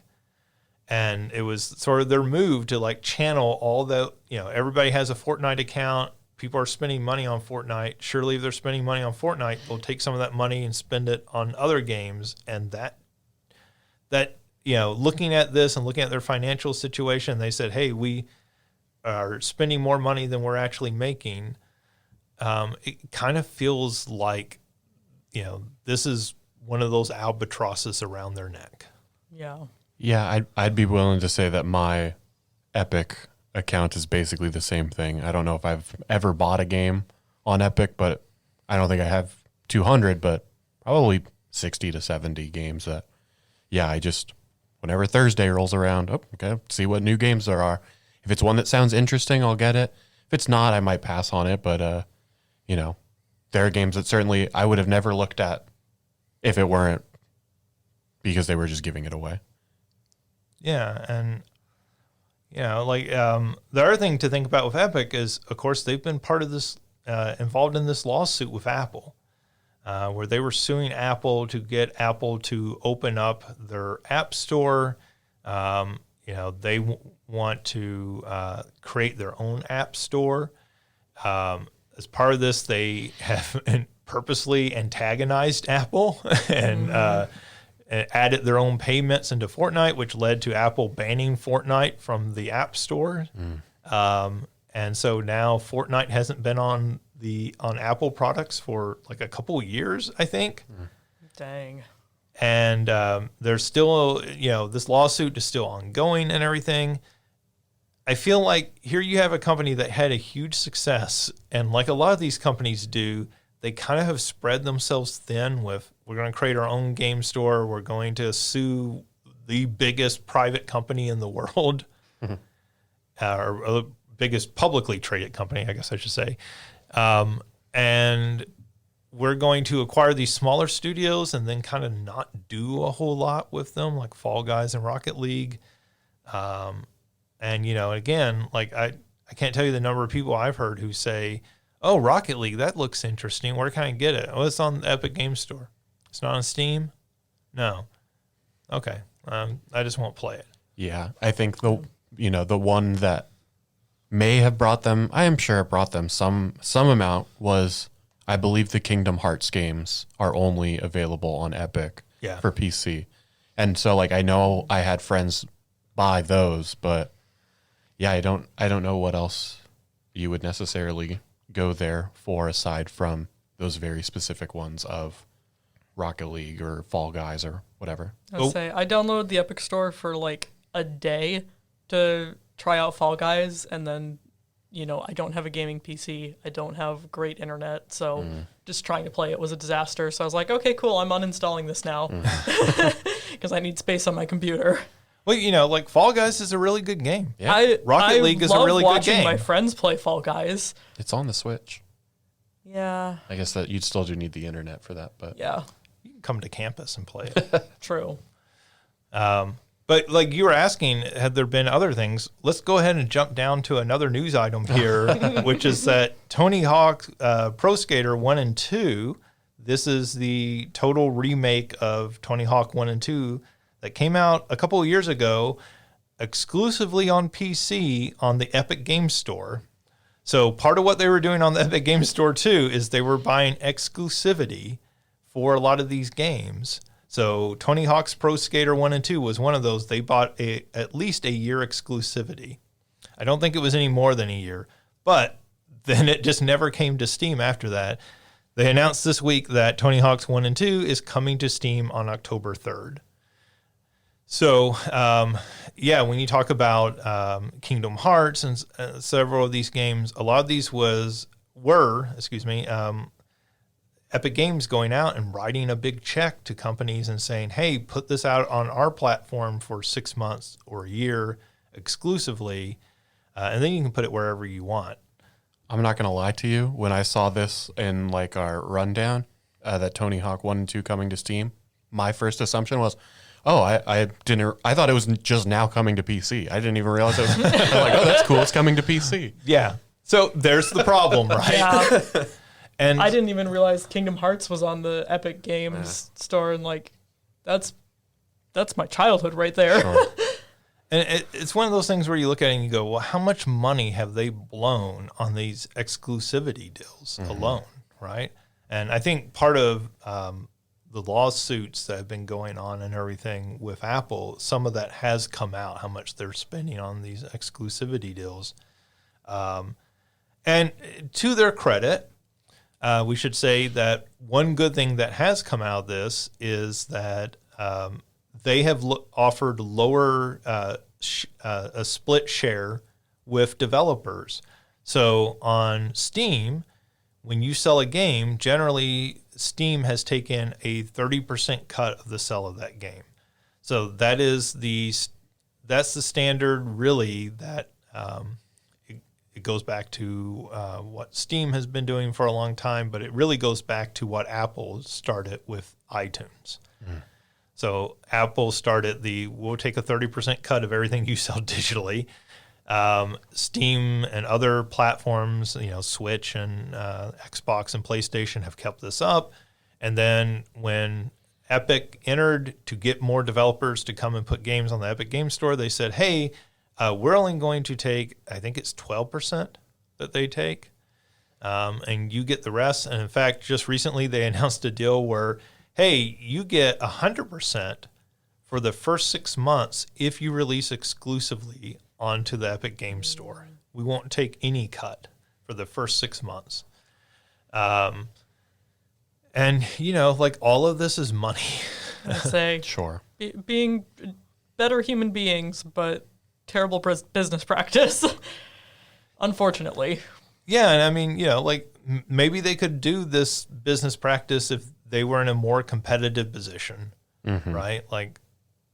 And it was sort of their move to like channel all the, everybody has a Fortnite account. people are spending money on Fortnite. Surely if they're spending money on Fortnite, they'll take some of that money and spend it on other games. And that looking at this and looking at their financial situation, they said, hey, we are spending more money than we're actually making. It kind of feels like, this is one of those albatrosses around their neck. Yeah. Yeah, I'd be willing to say that my Epic account is basically the same thing. I don't know if I've ever bought a game on Epic, but I don't think I have 200, but probably 60 to 70 games that, I just, whenever Thursday rolls around, okay, see what new games there are. If it's one that sounds interesting, I'll get it. If it's not, I might pass on it, but, there are games that certainly I would have never looked at if it weren't because they were just giving it away. Yeah, and the other thing to think about with Epic is, of course, they've been part of this, involved in this lawsuit with Apple, where they were suing Apple to get Apple to open up their App Store. They want to create their own App Store. As part of this, they have purposely antagonized Apple and added their own payments into Fortnite, which led to Apple banning Fortnite from the App Store. And so now Fortnite hasn't been on Apple products for like a couple of years, I think. Dang. And there's still, this lawsuit is still ongoing and everything. I feel like here you have a company that had a huge success, and like a lot of these companies do, they kind of have spread themselves thin with, we're going to create our own game store. We're going to sue the biggest private company in the world, or the biggest publicly traded company, I guess I should say. And we're going to acquire these smaller studios and then kind of not do a whole lot with them, like Fall Guys and Rocket League. And, again, like I can't tell you the number of people I've heard who say, oh, Rocket League, that looks interesting. Where can I get it? Oh, it's on the Epic Game Store. It's not on Steam? No. Okay. I just won't play it. Yeah, I think the one that may have brought them, I am sure it brought them some amount was, I believe the Kingdom Hearts games are only available on Epic for PC. And so I know I had friends buy those, but I don't know what else you would necessarily go there for aside from those very specific ones of Rocket League or Fall Guys or whatever. I downloaded the Epic Store for like a day to try out Fall Guys, and then I don't have a gaming PC. I don't have great internet, so just trying to play it was a disaster. So I was like, okay, cool, I'm uninstalling this now because I need space on my computer. Well, Fall Guys is a really good game. Yeah. Rocket League is a really good game. I love watching my friends play Fall Guys. It's on the Switch. Yeah. I guess that you'd still do need the internet for that, but yeah, you can come to campus and play it. True. But like you were asking, had there been other things? Let's go ahead and jump down to another news item here, which is that Tony Hawk Pro Skater 1 and 2, this is the total remake of Tony Hawk 1 and 2 that came out a couple of years ago exclusively on PC on the Epic Game Store. So part of what they were doing on the Epic Game Store too is they were buying exclusivity for a lot of these games. So Tony Hawk's Pro Skater 1 and 2 was one of those. They bought at least a year exclusivity. I don't think it was any more than a year, but then it just never came to Steam after that. They announced this week that Tony Hawk's 1 and 2 is coming to Steam on October 3rd. So, when you talk about Kingdom Hearts and several of these games, a lot of these were Epic Games going out and writing a big check to companies and saying, hey, put this out on our platform for 6 months or a year exclusively, and then you can put it wherever you want. I'm not going to lie to you. When I saw this in our rundown, that Tony Hawk 1 and 2 coming to Steam, my first assumption was, I thought it was just now coming to PC. I didn't even realize it was. I'm like, oh, that's cool. It's coming to PC. Yeah. So there's the problem, right? Yeah. And I didn't even realize Kingdom Hearts was on the Epic Games store, and that's my childhood right there. Sure. And it's one of those things where you look at it and you go, well, how much money have they blown on these exclusivity deals alone, right? And I think part of the lawsuits that have been going on and everything with Apple, some of that has come out, how much they're spending on these exclusivity deals. And to their credit, we should say that one good thing that has come out of this is that they have offered lower a split share with developers. So on Steam, when you sell a game, generally Steam has taken a 30% cut of the sale of that game. So that's the standard, really, that it goes back to what Steam has been doing for a long time, but it really goes back to what Apple started with iTunes. So Apple started we'll take a 30% cut of everything you sell digitally. Steam and other platforms, Switch and Xbox and PlayStation have kept this up. And then when Epic entered to get more developers to come and put games on the Epic Game Store, they said, hey, we're only going to take, I think it's 12% that they take, and you get the rest. And in fact, just recently they announced a deal where, hey, you get 100% for the first 6 months if you release exclusively onto the Epic Game Store. We won't take any cut for the first 6 months. And, all of this is money. I say, Sure. Being better human beings, but terrible business practice, unfortunately. Yeah, and I mean, maybe they could do this business practice if they were in a more competitive position, right? Like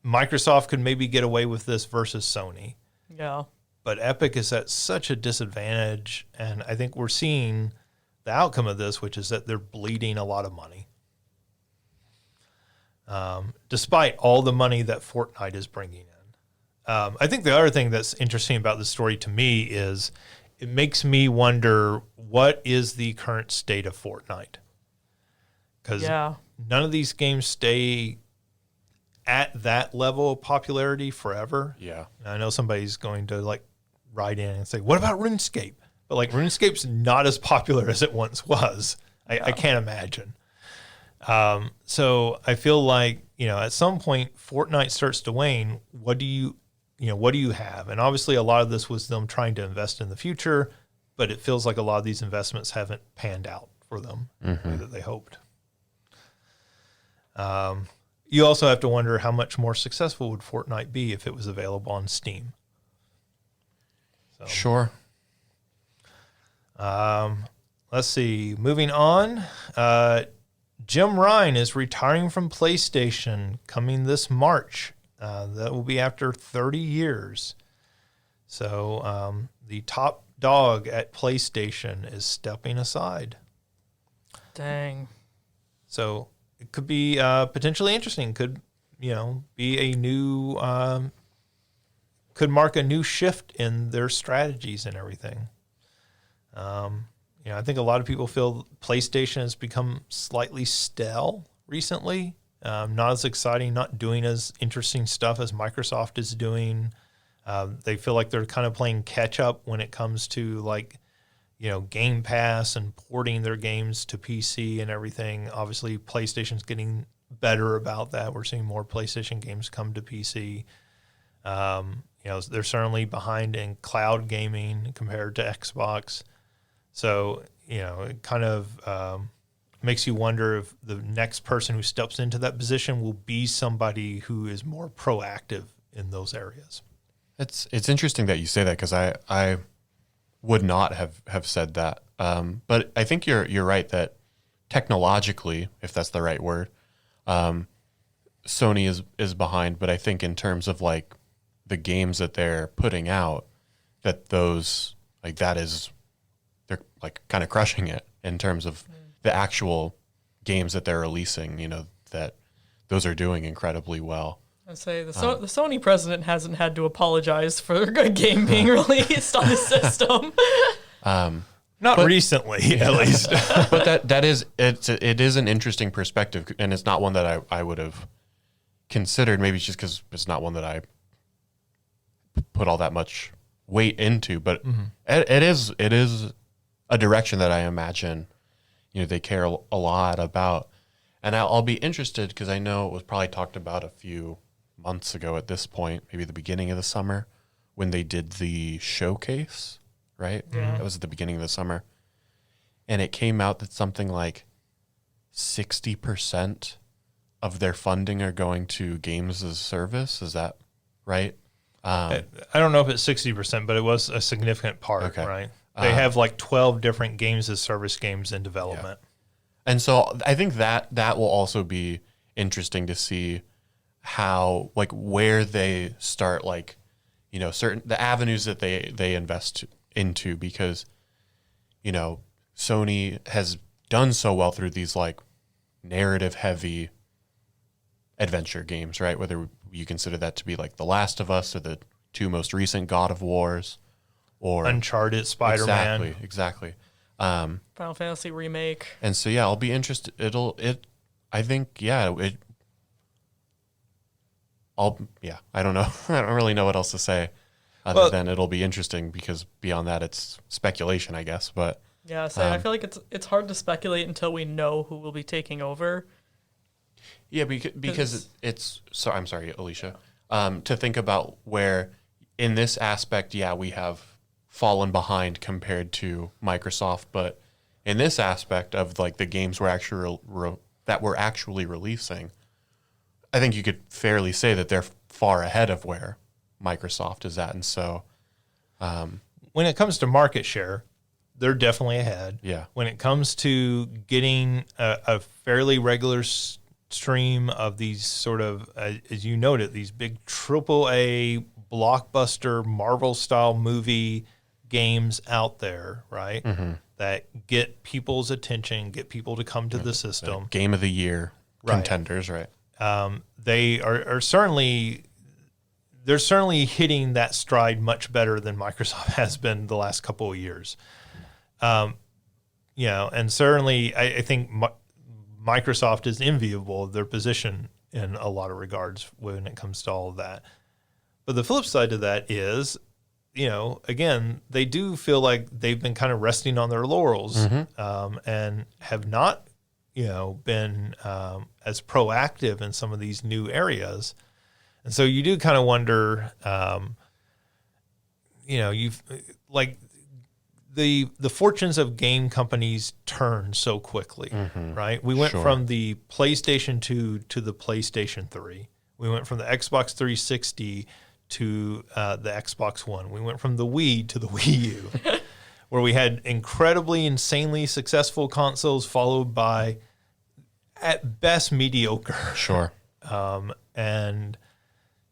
Microsoft could maybe get away with this versus Sony. Yeah. But Epic is at such a disadvantage, and I think we're seeing the outcome of this, which is that they're bleeding a lot of money. Despite all the money that Fortnite is bringing in. I think the other thing that's interesting about this story to me is it makes me wonder, what is the current state of Fortnite? Because none of these games stay at that level of popularity forever. Yeah. And I know somebody's going to write in and say, what about RuneScape? But RuneScape's not as popular as it once was. I can't imagine. So I feel like, at some point Fortnite starts to wane. What do you have? And obviously a lot of this was them trying to invest in the future, but it feels like a lot of these investments haven't panned out for them the way that they hoped. You also have to wonder how much more successful would Fortnite be if it was available on Steam. So, Sure. Let's see. Moving on. Jim Ryan is retiring from PlayStation coming this March. That will be after 30 years. So the top dog at PlayStation is stepping aside. Dang. So it could be potentially interesting. Could be a new could mark a new shift in their strategies and everything. I think a lot of people feel PlayStation has become slightly stale recently. Not as exciting, not doing as interesting stuff as Microsoft is doing. They feel like they're kind of playing catch up when it comes to Game Pass and porting their games to PC and everything. Obviously, PlayStation's getting better about that. We're seeing more PlayStation games come to PC. They're certainly behind in cloud gaming compared to Xbox. So, it kind of makes you wonder if the next person who steps into that position will be somebody who is more proactive in those areas. It's interesting that you say that, because I would not have said that. But I think you're right that technologically, if that's the right word, Sony is behind. But I think in terms of the games that they're putting out, that those they're kind of crushing it in terms of the actual games that they're releasing. That those are doing incredibly well. I'd say the Sony president hasn't had to apologize for a game being released on the system. Not recently, at least. But it is an interesting perspective, and it's not one that I would have considered. Maybe it's just because it's not one that I put all that much weight into, but it is a direction that I imagine, they care a lot about. And I'll be interested because I know it was probably talked about a few months ago at this point, maybe the beginning of the summer, when they did the showcase, right? Yeah. That was at the beginning of the summer. And it came out that something like 60% of their funding are going to games as a service. Is that right? I don't know if it's 60%, but it was a significant part, Okay. right? They have like 12 different games as service games in development. And so I think that will also be interesting to see how, like, where they start, like, the avenues that they invest into, because, Sony has done so well through these, like, narrative heavy adventure games, right? Whether you consider that to be like The Last of Us or the two most recent God of Wars or Uncharted, Spider-Man. Exactly. Final Fantasy remake. And so, I'll be interested. I don't know. I don't really know what else to say other than it'll be interesting, because beyond that, it's speculation, I guess. But yeah, so I feel like it's hard to speculate until we know who will be taking over. Yeah, because I'm sorry, Alicia. To think about where in this aspect, we have fallen behind compared to Microsoft, but in this aspect of like the games we're actually releasing, I think you could fairly say that they're far ahead of where Microsoft is at. And so when it comes to market share, they're definitely ahead. Yeah. When it comes to getting a fairly regular stream of these sort of, as you noted, these big AAA blockbuster Marvel-style movie games out there, right? Mm-hmm. That get people's attention, get people to come to the system. Game of the Year contenders, right? They are certainly, they're certainly hitting that stride much better than Microsoft has been the last couple of years. And certainly I think Microsoft is enviable of their position in a lot of regards when it comes to all of that. But the flip side of that is, again, they do feel like they've been kind of resting on their laurels, and have not, been as proactive in some of these new areas. And so you do kind of wonder, you've like the fortunes of game companies turn so quickly, right? We went from the PlayStation 2 to the PlayStation 3. We went from the Xbox 360 to the Xbox One. We went from the Wii to the Wii U, where we had incredibly, insanely successful consoles followed by, at best, mediocre. Sure. And,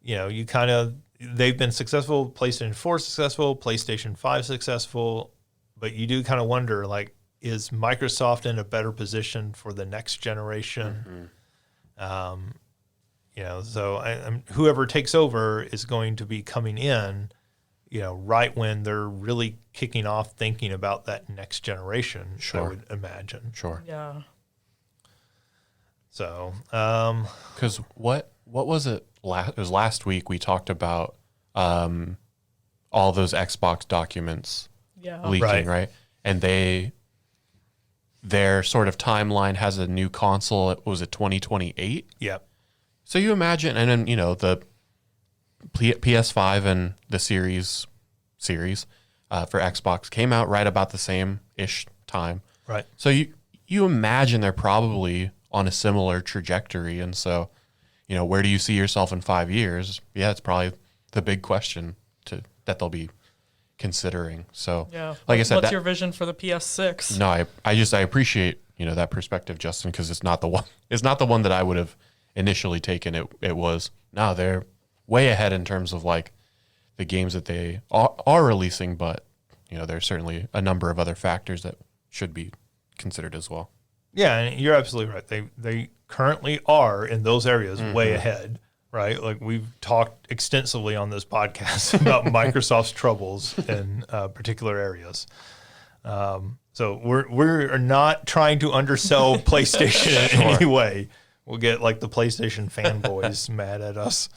you kind of, they've been successful, PlayStation 4 successful, PlayStation 5 successful, but you do kind of wonder, like, is Microsoft in a better position for the next generation? So whoever takes over is going to be coming in, right when they're really kicking off thinking about that next generation, I would imagine. Sure. Yeah. So, because what was it? It was last week we talked about all those Xbox documents leaking, right? And their sort of timeline has a new console. Was it 2028? Yeah. So you imagine, and then the PS5 and the series for Xbox came out right about the same ish time, right? So you imagine they're probably on a similar trajectory, and so where do you see yourself in 5 years? Yeah, it's probably the big question that they'll be considering. So, like I said, what's your vision for the PS6? No, I appreciate that perspective, Justin, because it's not the one. It's not the one that I would have initially taken. It was they're way ahead in terms of like the games that they are releasing, but there's certainly a number of other factors that should be considered as well. Yeah, and you're absolutely right. They currently are in those areas way ahead, right? Like we've talked extensively on this podcast about Microsoft's troubles in particular areas. So we're not trying to undersell PlayStation in any way. We'll get like the PlayStation fanboys mad at us.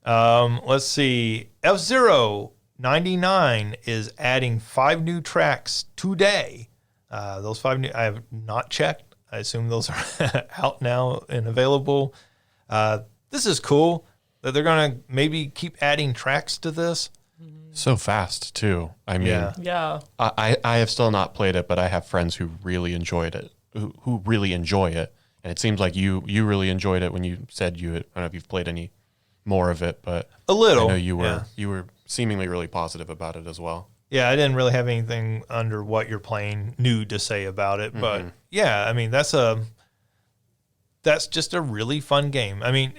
Let's see. F-Zero 99 is adding 5 new tracks today. Those 5 new, I have not checked. I assume those are out now and available. This is cool that they're going to maybe keep adding tracks to this. So fast too. I mean, Yeah. I have still not played it, but I have friends who really enjoyed it, who really enjoy it. And it seems like you really enjoyed it when you said I don't know if you've played any more of it, but A little. I know you were seemingly really positive about it as well. Yeah, I didn't really have anything under what you're playing new to say about it, but yeah, I mean that's just a really fun game. I mean,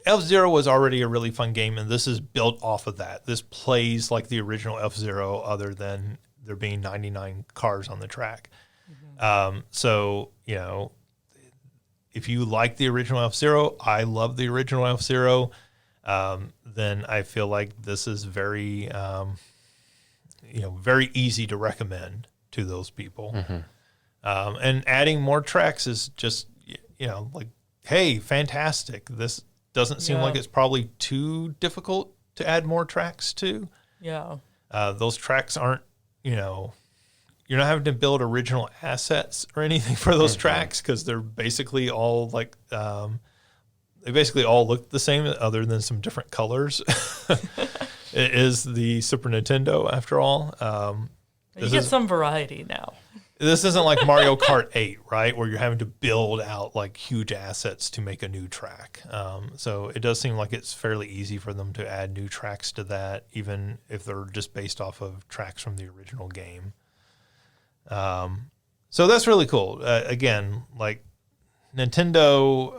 F-Zero was already a really fun game, and this is built off of that. This plays like the original F-Zero, other than there being 99 cars on the track. So if you like the original F-Zero, I love the original F-Zero. Then I feel like this is very very easy to recommend to those people. And adding more tracks is just, like, hey, fantastic. This doesn't seem like it's probably too difficult to add more tracks to. Yeah. Those tracks aren't, you're not having to build original assets or anything for those tracks, because they're basically all like, they basically all look the same other than some different colors. It is the Super Nintendo, after all. You get some variety now. This isn't like Mario Kart 8, right, where you're having to build out like huge assets to make a new track. So it does seem like it's fairly easy for them to add new tracks to that, even if they're just based off of tracks from the original game. So that's really cool. Again, like Nintendo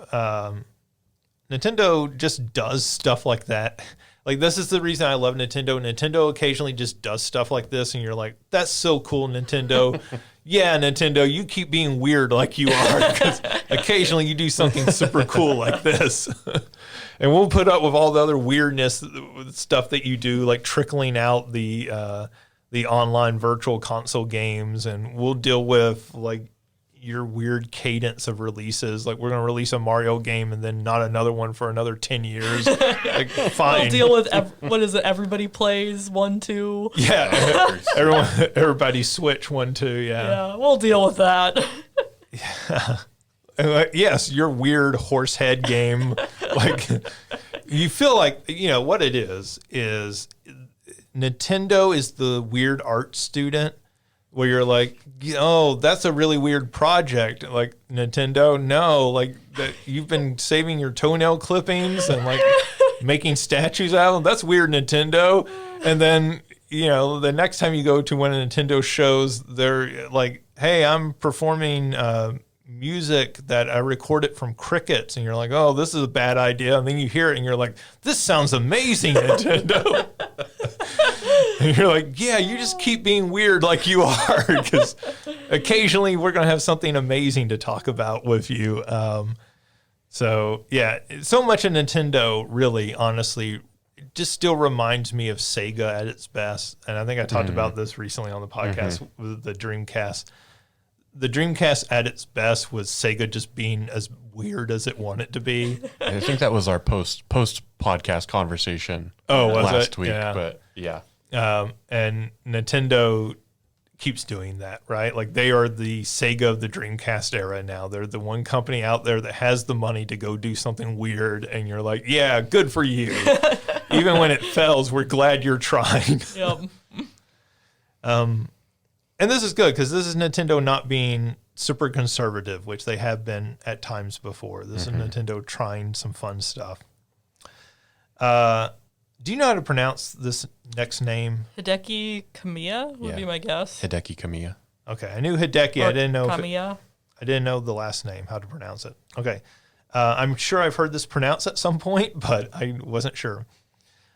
just does stuff like that. Like, this is the reason I love Nintendo. Nintendo occasionally just does stuff like this, and you're like, that's so cool, Nintendo. Yeah, Nintendo, you keep being weird like you are, because occasionally you do something super cool like this. And we'll put up with all the other weirdness stuff that you do, like trickling out the online virtual console games, and we'll deal with, like, your weird cadence of releases. Like, we're going to release a Mario game and then not another one for another 10 years. Like, fine. We'll deal with, what is it, Everybody Plays 1, 2? Yeah. Everybody Switch 1, 2, yeah. Yeah, we'll deal with that. Yeah. Yes, your weird horse head game. Like, you feel like, what it is Nintendo is the weird art student, where you're like, oh, that's a really weird project. Like, Nintendo, no, like, that you've been saving your toenail clippings and like making statues out of them. That's weird, Nintendo. And then, the next time you go to one of Nintendo shows, they're like, hey, I'm performing music that I recorded from crickets. And you're like, oh, this is a bad idea. And then you hear it and you're like, this sounds amazing, Nintendo. And you're like, yeah, you just keep being weird like you are, because occasionally we're going to have something amazing to talk about with you. So, yeah, so much of Nintendo really, honestly, just still reminds me of Sega at its best. And I think I talked about this recently on the podcast with the Dreamcast. The Dreamcast at its best was Sega just being as weird as it wanted to be. I think that was our post podcast conversation last week. Yeah. But yeah. And Nintendo keeps doing that, right? Like, they are the Sega of the Dreamcast era now. They're the one company out there that has the money to go do something weird, and you're like, yeah, good for you. Even when it fails, we're glad you're trying. Yep. And this is good, because this is Nintendo not being super conservative, which they have been at times before. This is Nintendo trying some fun stuff. Do you know how to pronounce this next name? Hideki Kamiya would be my guess. Hideki Kamiya. Okay, I knew Hideki. I didn't know Kamiya. I didn't know the last name, how to pronounce it. Okay. I'm sure I've heard this pronounced at some point, but I wasn't sure.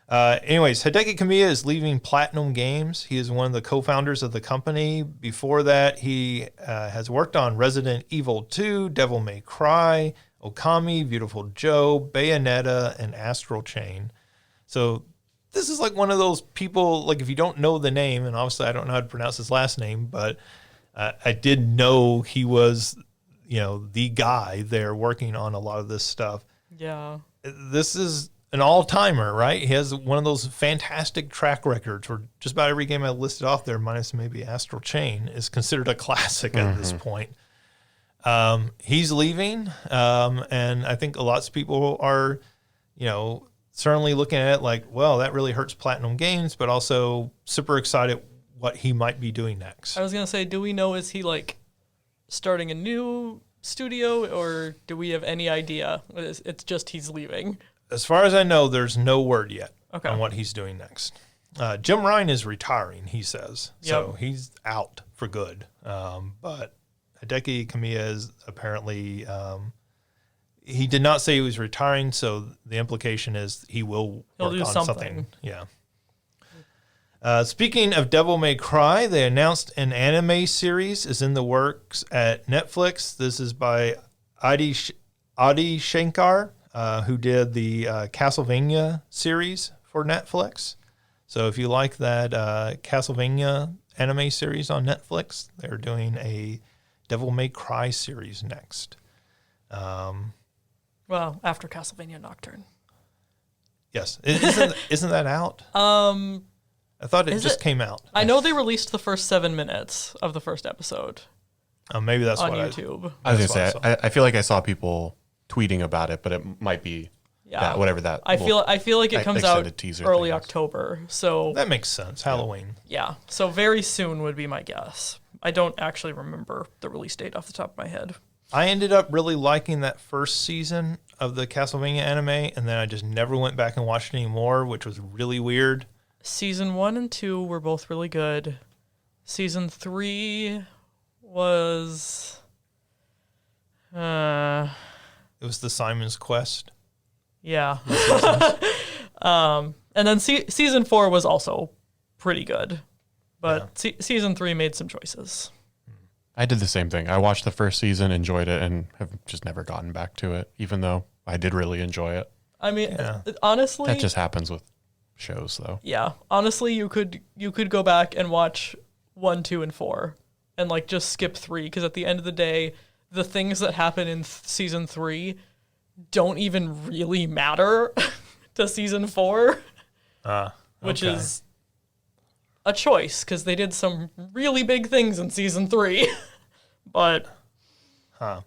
Anyways, Hideki Kamiya is leaving Platinum Games. He is one of the co-founders of the company. Before that, he has worked on Resident Evil 2, Devil May Cry, Okami, Beautiful Joe, Bayonetta, and Astral Chain. So this is like one of those people, like, if you don't know the name, and obviously I don't know how to pronounce his last name, but I did know he was, the guy there working on a lot of this stuff. Yeah. This is an all-timer, right? He has one of those fantastic track records where just about every game I listed off there, minus maybe Astral Chain, is considered a classic at this point. He's leaving, and I think lots of people are, certainly looking at it like, well, that really hurts Platinum Games, but also super excited what he might be doing next. I was going to say, do we know, is he like starting a new studio, or do we have any idea? It's just he's leaving. As far as I know, there's no word yet Okay. on what he's doing next. Jim Ryan is retiring, he says. So he's out for good. But Hideki Kamiya is apparently, he did not say he was retiring, so the implication is he'll work do on something. Yeah. Speaking of Devil May Cry, they announced an anime series is in the works at Netflix. This is by Adi Shankar, who did the Castlevania series for Netflix. So if you like that Castlevania anime series on Netflix, they're doing a Devil May Cry series next. Well, after Castlevania Nocturne. Yes. Isn't that out? I thought it just came out. I know they released the first 7 minutes of the first episode Maybe that's on what YouTube. I was That's gonna what say, I feel like I saw people tweeting about it, but it might be that, whatever that. I feel like it comes out extended teaser early thing is. October. So That makes sense. Halloween. yeah, so very soon would be my guess. I don't actually remember the release date off the top of my head. I ended up really liking that first season of the Castlevania anime, and then I just never went back and watched any more, which was really weird. Season 1 and 2 were both really good. Season 3 was It was the Simon's Quest. yeah. And then season 4 was also pretty good. But season 3 made some choices. I did the same thing. I watched the first season, enjoyed it, and have just never gotten back to it, even though I did really enjoy it. I mean, honestly, That just happens with shows, though. yeah. Honestly, you could go back and watch 1, 2, and 4, and like just skip 3, because at the end of the day, the things that happen in season 3 don't even really matter to season 4, which Okay. is a choice because they did some really big things in season 3. But Well,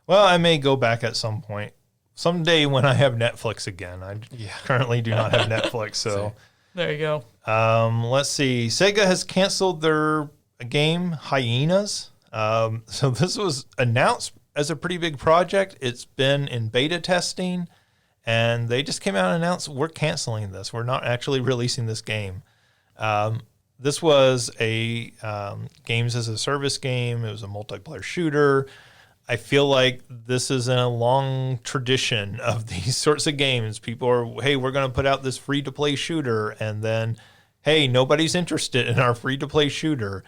I may go back at some point. Someday when I have Netflix again. I currently do not have Netflix, so... there you go. Let's see. Sega has canceled their game, Hyenas. So this was announced as a pretty big project. It's been in beta testing, and they just came out and announced, we're canceling this. We're not actually releasing this game. This was a games as a service game. It was a multiplayer shooter. I feel like this is in a long tradition of these sorts of games. People are, hey, we're going to put out this free-to-play shooter, and then, hey, nobody's interested in our free-to-play shooter.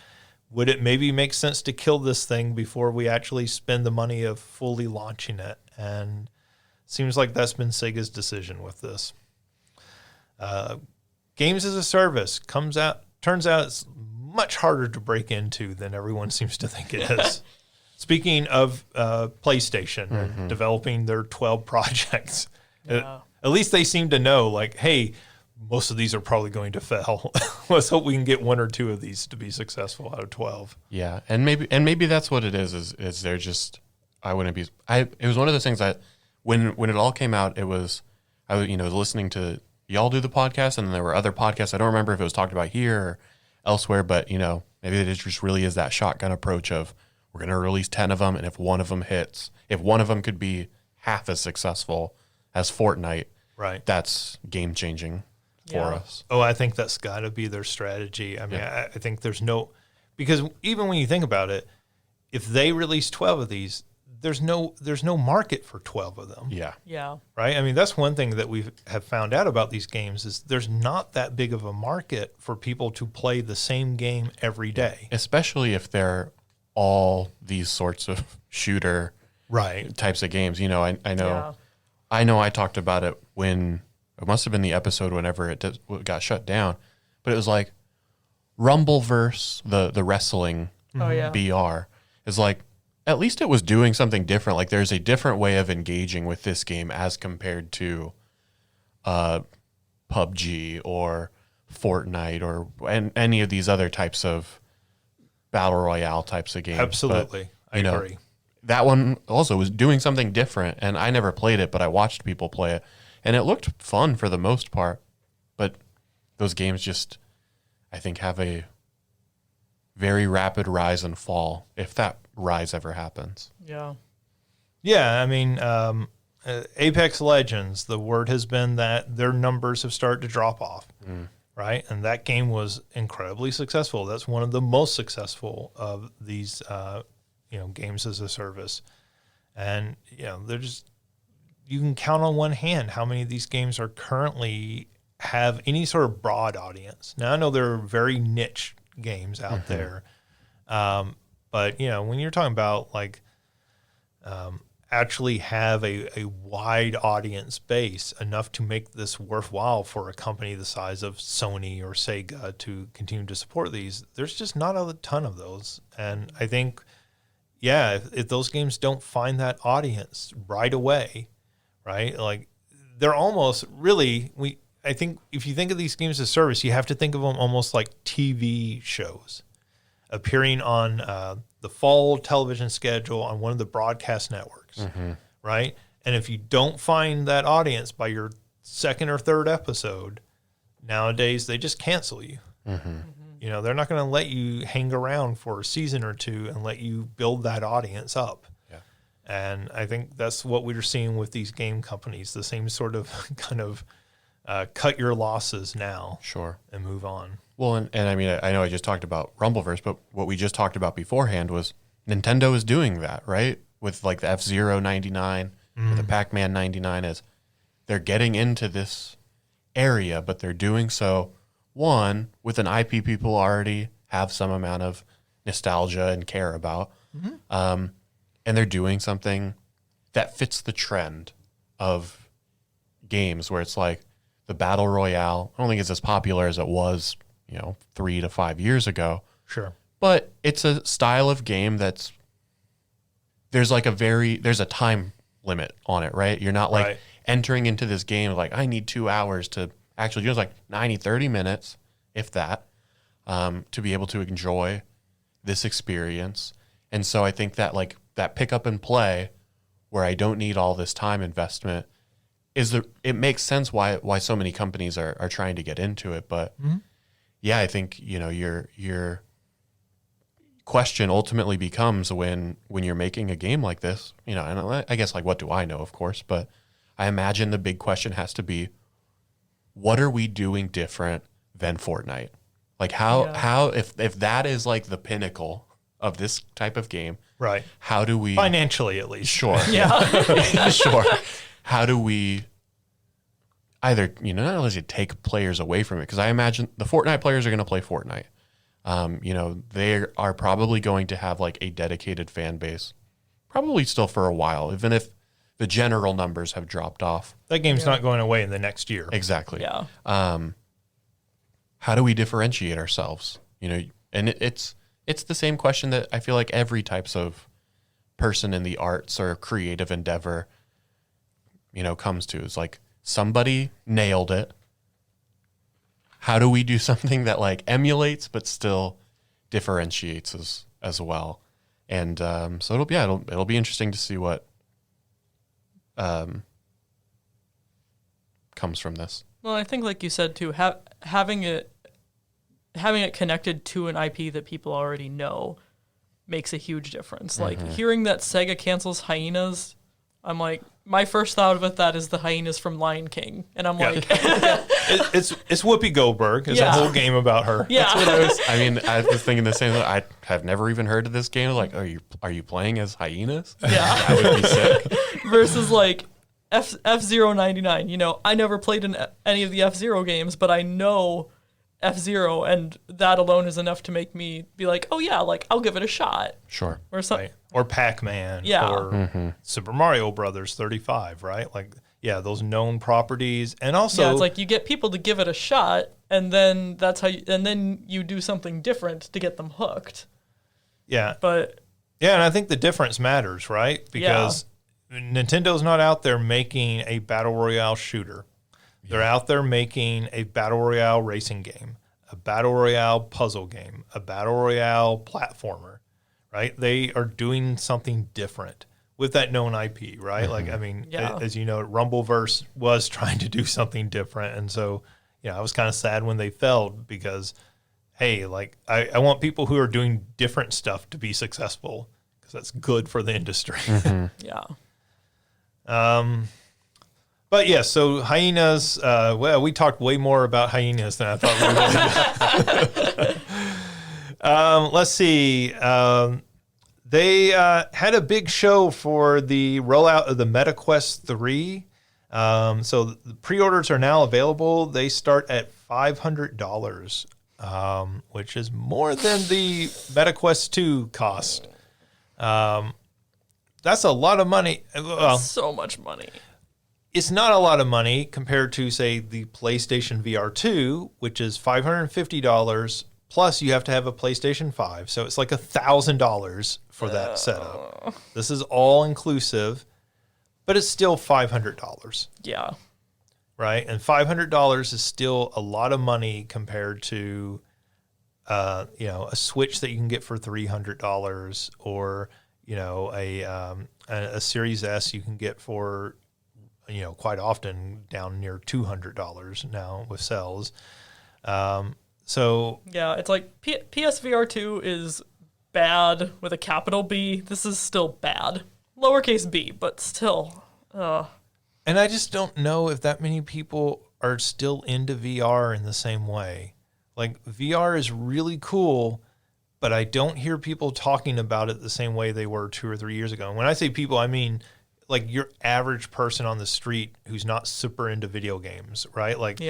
Would it maybe make sense to kill this thing before we actually spend the money of fully launching it? And seems like that's been Sega's decision with this. Games as a service turns out it's much harder to break into than everyone seems to think it is. Speaking of PlayStation, they're developing their 12 projects. Yeah. At least they seem to know, like, hey, most of these are probably going to fail. Let's hope we can get 1 or 2 of these to be successful out of 12. Yeah, and maybe that's what it is they're just, it was one of those things that when it all came out, I was listening to y'all do the podcast, and then there were other podcasts. I don't remember if it was talked about here or elsewhere, but maybe it just really is that shotgun approach of, we're going to release 10 of them, and if one of them hits, if one of them could be half as successful as Fortnite, Right. that's game-changing for us. Oh, I think that's got to be their strategy. I mean, I think there's no, because even when you think about it, if they release 12 of these, there's no market for 12 of them. Yeah. Yeah. Right? I mean, that's one thing that we have found out about these games is there's not that big of a market for people to play the same game every day. Especially if they're all these sorts of shooter Right. types of games. I know Yeah. I talked about it when it must have been the episode whenever it got shut down, but it was like Rumbleverse, the wrestling Oh yeah. BR is like, at least it was doing something different. Like there's a different way of engaging with this game as compared to PUBG or Fortnite or any of these other types of battle royale types of games. Absolutely. But, I agree. That one also was doing something different, and I never played it, but I watched people play it, and it looked fun for the most part. But those games just, I think, have a very rapid rise and fall, if that rise ever happens. Yeah. Yeah, I mean, Apex Legends, the word has been that their numbers have started to drop off, right? And that game was incredibly successful. That's one of the most successful of these, games as a service. And, they're just, you can count on one hand how many of these games are currently have any sort of broad audience. Now, I know there are very niche games out there. But, when you're talking about like, actually have a wide audience base enough to make this worthwhile for a company the size of Sony or Sega to continue to support these, there's just not a ton of those. And I think, if those games don't find that audience right away, right? Like they're almost really, I think if you think of these games as service, you have to think of them almost like TV shows appearing on the fall television schedule on one of the broadcast networks, right? And if you don't find that audience by your second or third episode, nowadays they just cancel you. They're not going to let you hang around for a season or two and let you build that audience up. Yeah. And I think that's what we're seeing with these game companies, the same sort of kind of cut your losses now. Sure. And move on. Well, and I mean, I know I just talked about Rumbleverse, but what we just talked about beforehand was Nintendo is doing that, right? With like the F-Zero 99 or the Pac-Man 99, as they're getting into this area, but they're doing so, one, with an IP people already have some amount of nostalgia and care about, and they're doing something that fits the trend of games where it's like the Battle Royale, I don't think it's as popular as it was 3 to 5 years ago. Sure. But it's a style of game that's, there's a time limit on it, right? You're not like entering into this game like, I need 2 hours to actually do it. It's like 90, 30 minutes, if that, to be able to enjoy this experience. And so I think that like that pick up and play where I don't need all this time investment it makes sense why so many companies are trying to get into it. But I think, your question ultimately becomes when you're making a game like this, and I guess like, what do I know, of course, but I imagine the big question has to be, what are we doing different than Fortnite? Like how if that is like the pinnacle of this type of game, right? How do we financially at least? Sure. Sure. How do we either, not only take players away from it, because I imagine the Fortnite players are going to play Fortnite. They are probably going to have like a dedicated fan base, probably still for a while, even if the general numbers have dropped off. That game's not going away in the next year. Exactly. Yeah. How do we differentiate ourselves? And it's the same question that I feel like every types of person in the arts or creative endeavor, comes to. It's like somebody nailed it. How do we do something that like emulates but still differentiates as well? And so it'll be interesting to see what comes from this. Well, I think like you said too, having it connected to an IP that people already know makes a huge difference. Like hearing that Sega cancels Hyenas, I'm like, my first thought of that is the hyenas from Lion King, and I'm like, it's Whoopi Goldberg. It's a whole game about her. Yeah, that's what I was thinking the same thing. I have never even heard of this game. Like, are you playing as hyenas? Yeah, that would be sick. Versus like F-Zero 99. I never played in any of the F-Zero games, but I know F-Zero, and that alone is enough to make me be like, oh yeah, like I'll give it a shot. Sure. Or something. Right. Or Pac-Man. Yeah. Or Super Mario Brothers 35, right? Like, those known properties. And also, it's like you get people to give it a shot, and then that's how then you do something different to get them hooked. Yeah. But and I think the difference matters, right? Because Nintendo's not out there making a battle royale shooter. They're out there making a battle royale racing game, a battle royale puzzle game, a battle royale platformer, right? They are doing something different with that known IP, right? Like, I mean, as you know, Rumbleverse was trying to do something different. And so, I was kind of sad when they failed because, hey, like, I want people who are doing different stuff to be successful because that's good for the industry. Yeah. But yeah, so hyenas, well, we talked way more about hyenas than I thought we would. Let's see. They had a big show for the rollout of the MetaQuest 3. So the pre-orders are now available. They start at $500, which is more than the MetaQuest 2 cost. That's a lot of money. Well, so much money. It's not a lot of money compared to, say, the PlayStation VR 2, which is $550, plus you have to have a PlayStation 5. So it's like $1,000 for that setup. This is all inclusive, but it's still $500. Yeah. Right? And $500 is still a lot of money compared to, a Switch that you can get for $300 or, a Series S you can get for, quite often down near $200 now with sales. So yeah, it's like PSVR 2 is bad with a capital B. This is still bad, lowercase b, but still. And I just don't know if that many people are still into VR in the same way. Like, VR is really cool, but I don't hear people talking about it the same way they were 2 or 3 years ago. And when I say people, I mean like your average person on the street who's not super into video games, right? Like,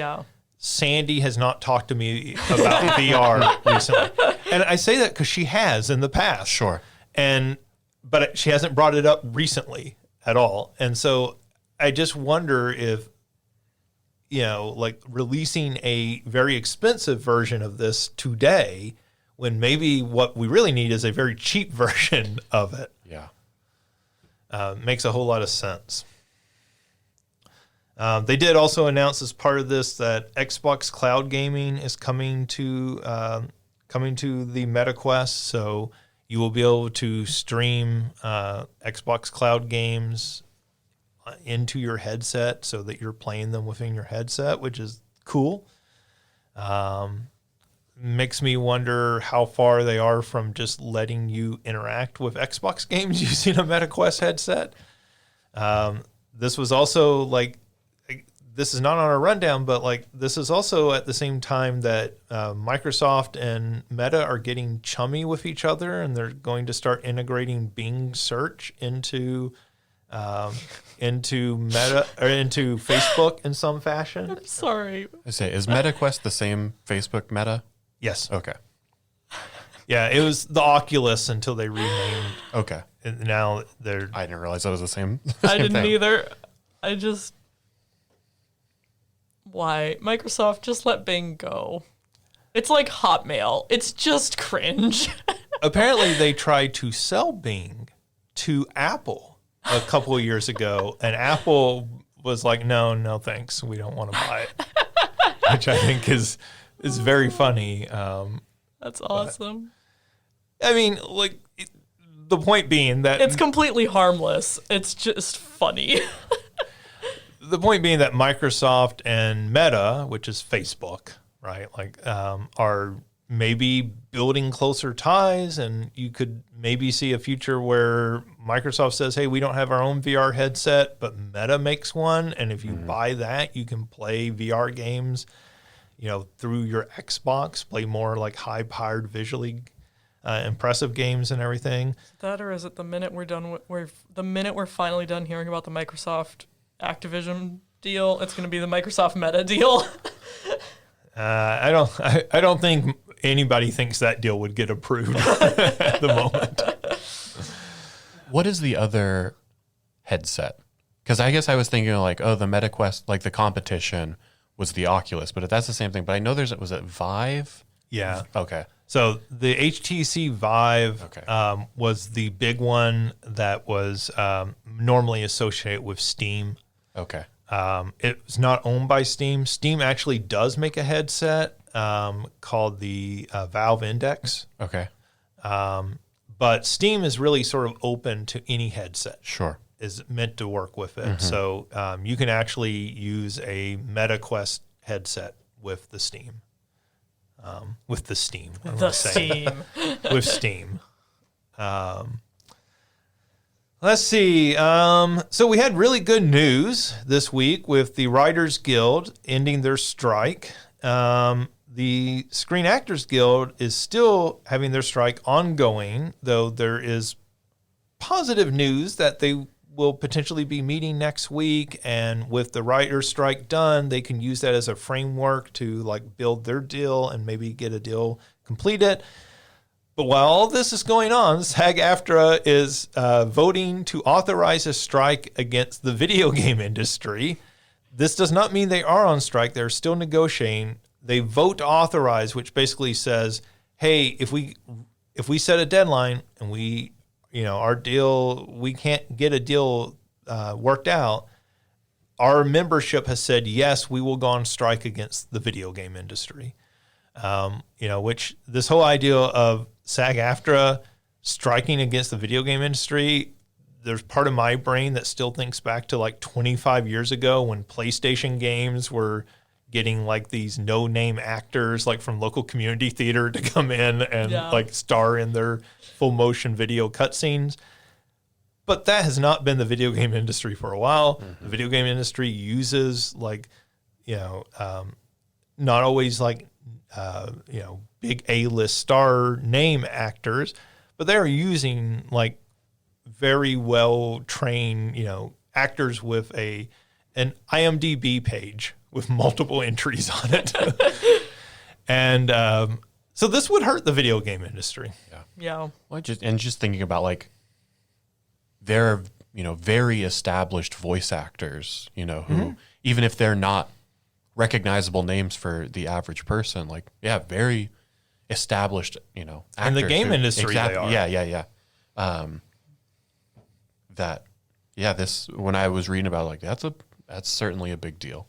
Sandy has not talked to me about VR recently. And I say that because she has in the past. Sure. But she hasn't brought it up recently at all. And so I just wonder if, like releasing a very expensive version of this today, when maybe what we really need is a very cheap version of it. Yeah. Makes a whole lot of sense. They did also announce as part of this that Xbox Cloud Gaming is coming to the MetaQuest, so you will be able to stream Xbox Cloud games into your headset so that you're playing them within your headset, which is cool. Makes me wonder how far they are from just letting you interact with Xbox games using a MetaQuest headset. This was also this is not on our rundown, but this is also at the same time that Microsoft and Meta are getting chummy with each other, and they're going to start integrating Bing search into Meta or into Facebook in some fashion. I'm sorry. I say, is MetaQuest the same Facebook Meta? Yes. Okay. Yeah, it was the Oculus until they renamed. Okay. And now they're. I didn't realize that was the same. I didn't thing. either. Why? Microsoft, just let Bing go. It's like Hotmail. It's just cringe. Apparently, they tried to sell Bing to Apple a couple of years ago, and Apple was like, no, thanks. We don't want to buy it. Which I think is very funny. That's awesome. I mean, the point being that it's completely harmless. It's just funny. The point being that Microsoft and Meta, which is Facebook, right, are maybe building closer ties, and you could maybe see a future where Microsoft says, hey, we don't have our own VR headset, but Meta makes one, and if you buy that, you can play VR games, through your Xbox, play more high-powered, visually impressive games and everything. That, or is it the minute we're finally done hearing about the Microsoft Activision deal, it's going to be the Microsoft Meta deal? I don't think anybody thinks that deal would get approved at the moment. What is the other headset? Because I guess I was thinking the MetaQuest, the competition was the Oculus, but if that's the same thing. But I know was it Vive? Yeah. Okay. So the HTC Vive was the big one that was normally associated with Steam. Okay. It's not owned by Steam. Steam actually does make a headset called the Valve Index. Okay. But Steam is really sort of open to any headset. Sure. Is meant to work with it. So you can actually use a MetaQuest headset with the Steam. With Steam. Let's see. So we had really good news this week with the Writers Guild ending their strike. The Screen Actors Guild is still having their strike ongoing, though there is positive news that they will potentially be meeting next week. And with the writer's strike done, they can use that as a framework to like build their deal and maybe get a deal completed. But while all this is going on, SAG-AFTRA is voting to authorize a strike against the video game industry. This does not mean they are on strike. They're still negotiating. They vote to authorize, which basically says, hey, if we set a deadline and our deal, we can't get a deal worked out, our membership has said, yes, we will go on strike against the video game industry. Which this whole idea of SAG-AFTRA striking against the video game industry, there's part of my brain that still thinks back to like 25 years ago when PlayStation games were getting like these no-name actors like from local community theater to come in and like star in their full motion video cutscenes. But that has not been the video game industry for a while. The video game industry uses like, not always like, big A-list star name actors, but they're using like very well-trained, actors with an IMDb page with multiple entries on it. And so this would hurt the video game industry. Yeah. Well, just thinking about like there are, very established voice actors, who even if they're not recognizable names for the average person, like, very established, actors. In the game industry, exactly, they are. Yeah. This, when I was reading about it, like, that's certainly a big deal.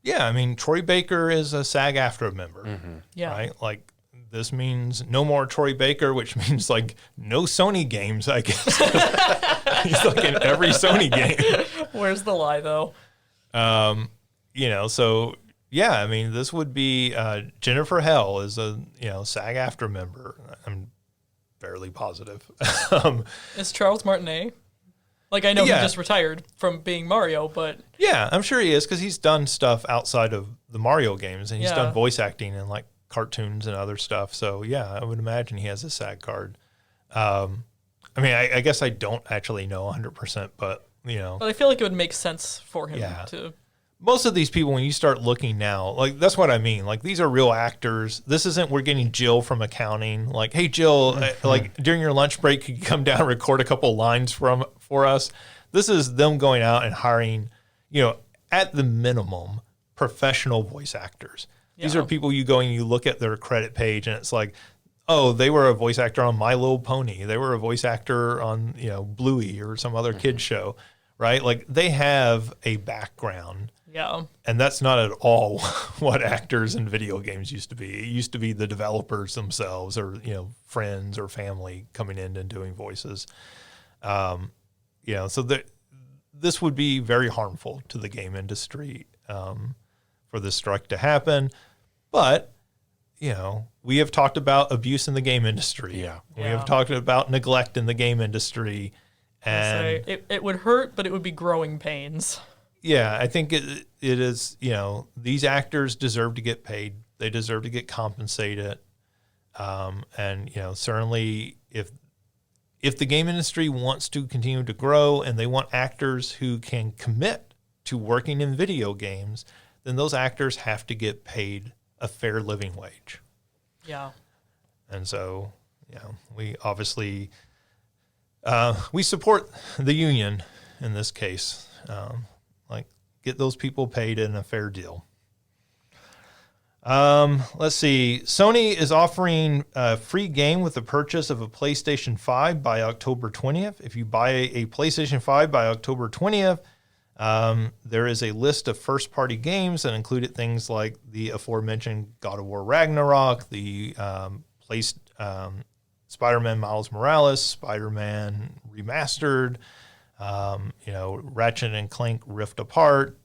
Yeah, I mean, Troy Baker is a SAG-AFTRA member, Yeah. right? Like, this means no more Troy Baker, which means, like, no Sony games, I guess. He's, like, in every Sony game. Where's the lie, though? So, yeah, I mean, this would be Jennifer Hell is a, SAG-AFTRA member. I'm fairly positive. Is Charles Martinet? Like, I know he just retired from being Mario, but... Yeah, I'm sure he is, because he's done stuff outside of the Mario games, and he's done voice acting in, like, cartoons and other stuff. So, yeah, I would imagine he has a SAG card. I mean, I guess I don't actually know 100%, but, But I feel like it would make sense for him to... Most of these people, when you start looking now, like, that's what I mean. Like, these are real actors. This isn't we're getting Jill from accounting. Like, hey, Jill, like, during your lunch break, could you come down and record a couple lines for us? This is them going out and hiring, at the minimum, professional voice actors. Yeah. These are people you go and you look at their credit page, and it's like, oh, they were a voice actor on My Little Pony. They were a voice actor on, Bluey or some other kid show, right? Like, they have a background. Yeah. And that's not at all what actors in video games used to be. It used to be the developers themselves or, friends or family coming in and doing voices. So this would be very harmful to the game industry for this strike to happen. But, we have talked about abuse in the game industry. Yeah. We have talked about neglect in the game industry. And it would hurt, but it would be growing pains. Yeah, I think it is, these actors deserve to get paid. They deserve to get compensated. And, certainly if the game industry wants to continue to grow and they want actors who can commit to working in video games, then those actors have to get paid a fair living wage. Yeah. And so, we obviously, we support the union in this case. Get those people paid in a fair deal. Let's see. Sony is offering a free game with the purchase of a PlayStation 5 by October 20th. If you buy a PlayStation 5 by October 20th, There is a list of first-party games that included things like the aforementioned God of War Ragnarok, the Spider-Man Miles Morales, Spider-Man Remastered, Ratchet and Clank Rift Apart,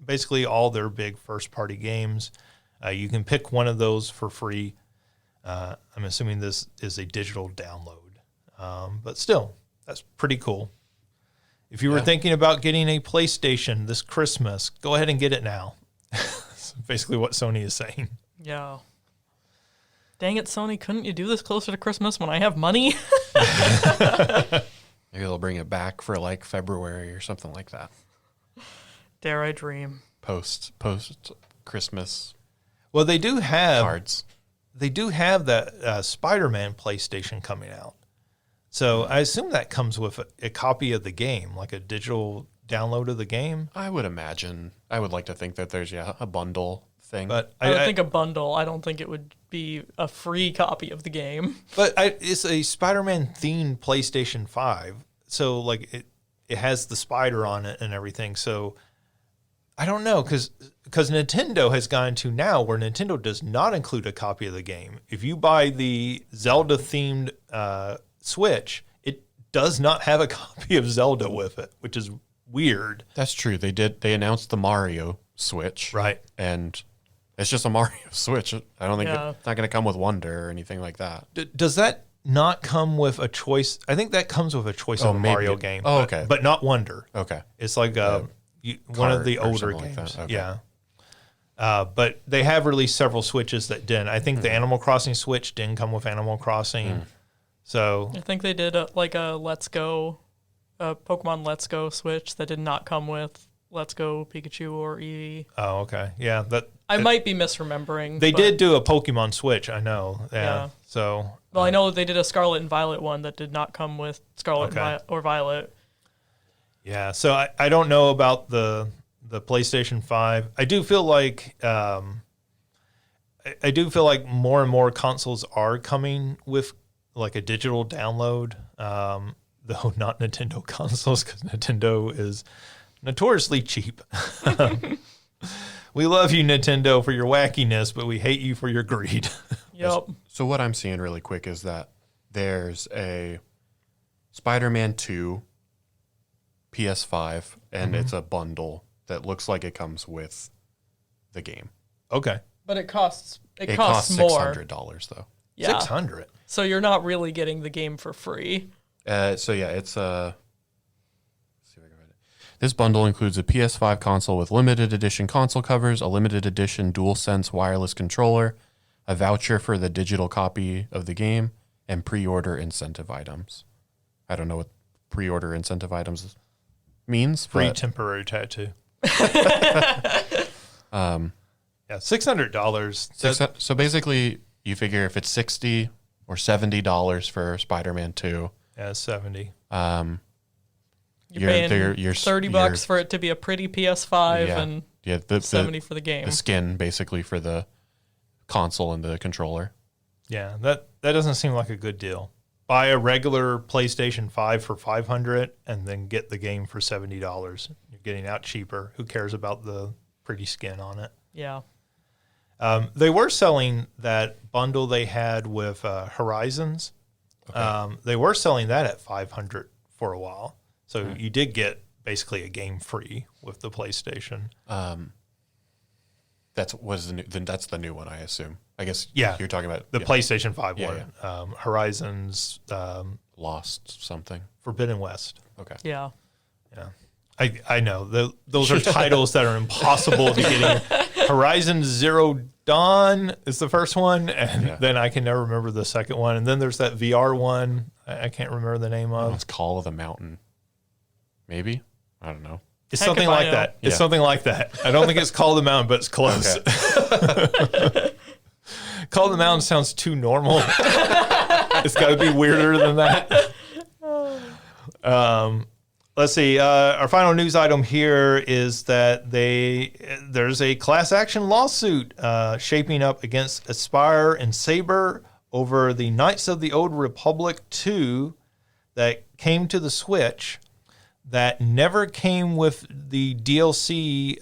basically all their big first-party games. You can pick one of those for free. I'm assuming this is a digital download, but still, that's pretty cool. If you were thinking about getting a PlayStation this Christmas, go ahead and get it now. That's basically what Sony is saying. Yeah. Dang it, Sony, couldn't you do this closer to Christmas when I have money? Maybe they'll bring it back for like February or something like that. Dare I dream. Post Christmas. Well, they do have cards. They do have that Spider-Man PlayStation coming out. So I assume that comes with a copy of the game, like a digital download of the game. I would imagine. I would like to think that there's a bundle thing. But I don't think a bundle. I don't think it would be a free copy of the game. But it's a Spider-Man themed PlayStation 5. So like it has the spider on it and everything. So I don't know, because Nintendo has gone to now where Nintendo does not include a copy of the game. If you buy the Zelda themed Switch, it does not have a copy of Zelda with it, which is weird. That's true. They announced the Mario Switch. Right. And it's just a Mario Switch. I don't think it's not going to come with Wonder or anything like that. Does that not come with a choice? I think that comes with a choice of a Mario game. Oh, okay. But not Wonder. Okay. It's like one of the older games. Like okay. Yeah. But they have released several Switches that didn't. I think the Animal Crossing Switch didn't come with Animal Crossing. So I think they did a Pokemon Let's Go Switch that did not come with Let's Go Pikachu or Eevee. Oh, okay. Yeah. I might be misremembering. They did do a Pokemon Switch, I know. Yeah. So. Well, I know they did a Scarlet and Violet one that did not come with Scarlet or Violet. Yeah. So I don't know about the PlayStation 5. I do feel like more and more consoles are coming with like a digital download, though not Nintendo consoles, because Nintendo is notoriously cheap. We love you, Nintendo, for your wackiness, but we hate you for your greed. Yep. So what I'm seeing really quick is that there's a Spider-Man 2 PS5, and it's a bundle that looks like it comes with the game. Okay. But it costs more. $600 though. Yeah. $600. So you're not really getting the game for free. It's let's see if I can find it. This bundle includes a PS5 console with limited edition console covers, a limited edition DualSense wireless controller, a voucher for the digital copy of the game, and pre-order incentive items. I don't know what pre-order incentive items means. Free temporary tattoo. Yeah, $600. So basically, you figure if it's $60 or $70 for Spider-Man 2. Yeah, $70. You're paying $30 for it to be a pretty PS5 and $70 for the game. The skin, basically, for the console and the controller. Yeah, that doesn't seem like a good deal. Buy a regular PlayStation 5 for $500 and then get the game for $70. You're getting out cheaper. Who cares about the pretty skin on it? Yeah. They were selling that bundle they had with Horizons. Okay. They were selling that at $500 for a while. So you did get basically a game free with the PlayStation. That's the new one, I assume. I guess you're talking about the PlayStation 5 one. Yeah. Horizons Lost something. Forbidden West. Okay. Yeah. Yeah. I know. Those are titles that are impossible to get in. Horizon Zero Dawn is the first one, and then I can never remember the second one. And then there's that VR one I can't remember the name of. It's Call of the Mountain. Maybe? I don't know. It's something like that. It's something like that. I don't think it's Call of the Mountain, but it's close. Okay. Call of the Mountain sounds too normal. It's got to be weirder than that. Let's see. Our final news item here is that there's a class action lawsuit shaping up against Aspire and Saber over the Knights of the Old Republic 2 that came to the Switch. that never came with the DLC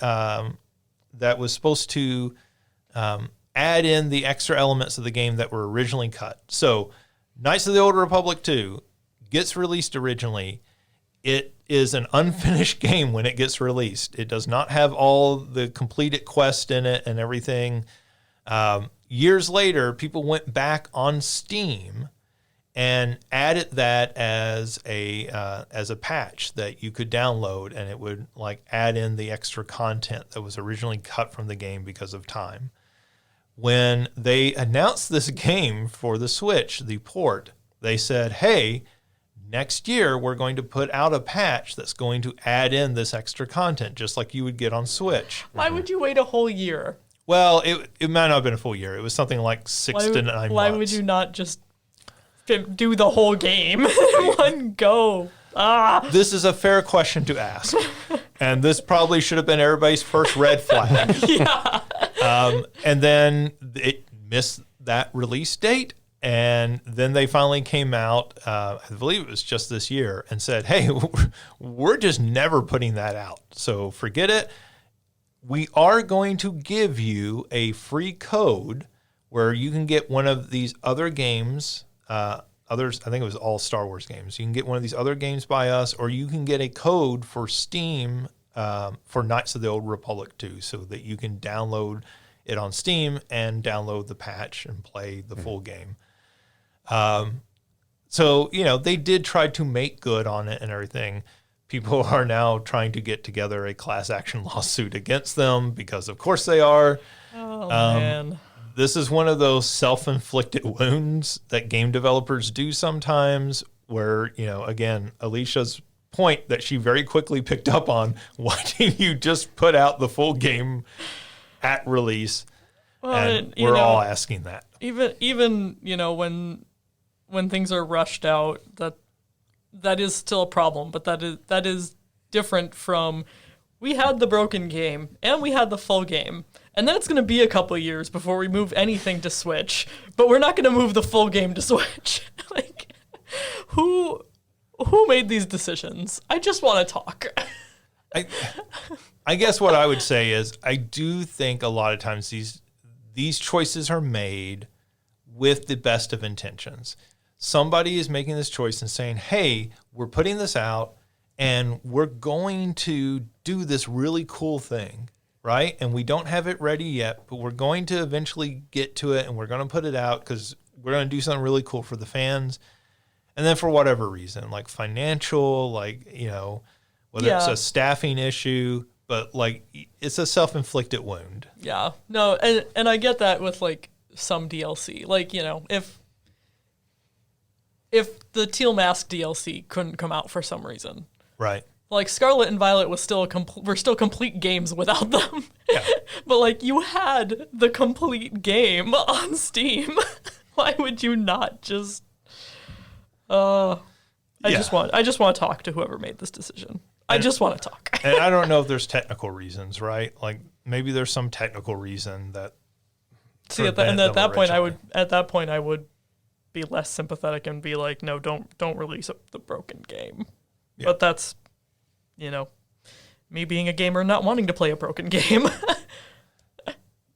that was supposed to add in the extra elements of the game that were originally cut. So Knights of the Old Republic 2 gets released originally. It is an unfinished game when it gets released. It does not have all the completed quest in it and everything. Years later, people went back on Steam and added that as a patch that you could download, and it would like add in the extra content that was originally cut from the game because of time. When they announced this game for the Switch, the port, they said, hey, next year we're going to put out a patch that's going to add in this extra content, just like you would get on Switch. Why would you wait a whole year? Well, it might not have been a full year. It was something like 6 to 9 months. Why would you not just do the whole game in one go? This is a fair question to ask. And this probably should have been everybody's first red flag. Yeah. And then it missed that release date. And then they finally came out, I believe it was just this year, and said, hey, we're just never putting that out. So forget it. We are going to give you a free code where you can get one of these other games. Others, I think it was all Star Wars games. You can get one of these other games by us, or you can get a code for Steam for Knights of the Old Republic 2 so that you can download it on Steam and download the patch and play the full game. So, they did try to make good on it and everything. People are now trying to get together a class action lawsuit against them because, of course, they are. Oh, man. This is one of those self-inflicted wounds that game developers do sometimes where, again, Alicia's point that she very quickly picked up on, why didn't you just put out the full game at release? Well, and we're all asking that. Even when things are rushed out, that is still a problem, but that is different from we had the broken game and we had the full game. And then it's going to be a couple of years before we move anything to Switch, but we're not going to move the full game to Switch. Like, who made these decisions? I just want to talk. I guess what I would say is I do think a lot of times these choices are made with the best of intentions. Somebody is making this choice and saying, hey, we're putting this out and we're going to do this really cool thing, right? And we don't have it ready yet, but we're going to eventually get to it and we're going to put it out because we're going to do something really cool for the fans. And then for whatever reason, like financial, whether it's a staffing issue, but like it's a self-inflicted wound. Yeah. No, and I get that with like some DLC. Like, if the Teal Mask DLC couldn't come out for some reason. Right. Like Scarlet and Violet was still were still complete games without them. Yeah. But like you had the complete game on Steam. Why would you not just I just want to talk to whoever made this decision. I just want to talk. And I don't know if there's technical reasons, right? Like maybe there's some technical reason that See at that point I would be less sympathetic and be like, no, don't release the broken game. Yeah. But that's, me being a gamer not wanting to play a broken game.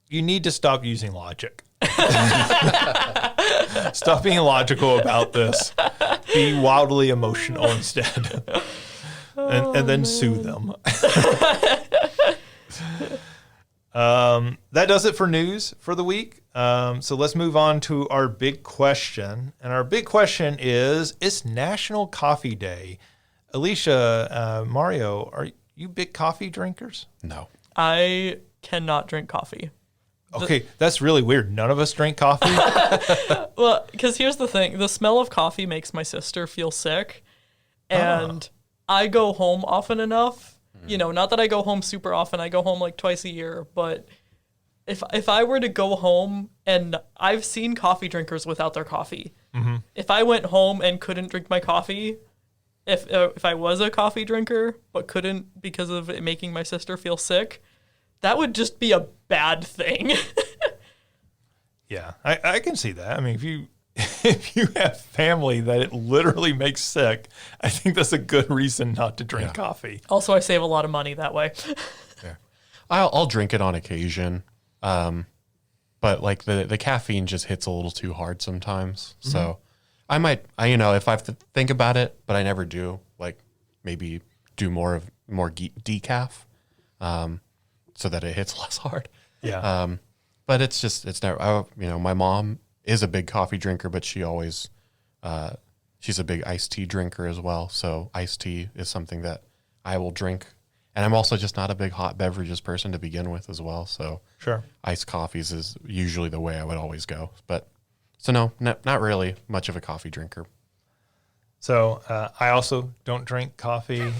You need to stop using logic. Stop being logical about this. Be wildly emotional instead. And then sue them. That does it for news for the week. So let's move on to our big question. And our big question is, it's National Coffee Day. Alicia, Mario, are you big coffee drinkers? No. I cannot drink coffee. Okay, that's really weird. None of us drink coffee? Well, because here's the thing. The smell of coffee makes my sister feel sick. And I go home often enough. Not that I go home super often. I go home like twice a year. But if I were to go home, and I've seen coffee drinkers without their coffee. Mm-hmm. If I went home and couldn't drink my coffee, if I was a coffee drinker but couldn't because of it making my sister feel sick, that would just be a bad thing. Yeah, I can see that. I mean, if you have family that it literally makes sick, I think that's a good reason not to drink coffee. Also, I save a lot of money that way. I'll drink it on occasion, but like the caffeine just hits a little too hard sometimes. So I might, if I have to think about it, but I never do. Like maybe do more decaf, so that it hits less hard. Yeah. But it's never. My mom is a big coffee drinker, but she always, she's a big iced tea drinker as well. So iced tea is something that I will drink. And I'm also just not a big hot beverages person to begin with as well. So Sure. Iced coffees is usually the way I would always go. So no, not really much of a coffee drinker. So I also don't drink coffee.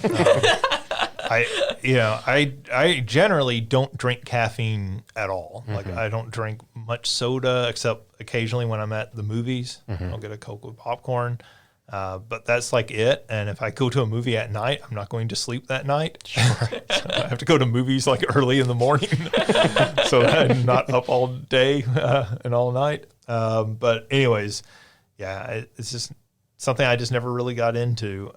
I generally don't drink caffeine at all. Like I don't drink much soda except occasionally when I'm at the movies. I'll get a Coke with popcorn. But that's like it. And if I go to a movie at night, I'm not going to sleep that night. Sure. So I have to go to movies like early in the morning. So I'm not up all day and all night. But anyways, it's just something I just never really got into.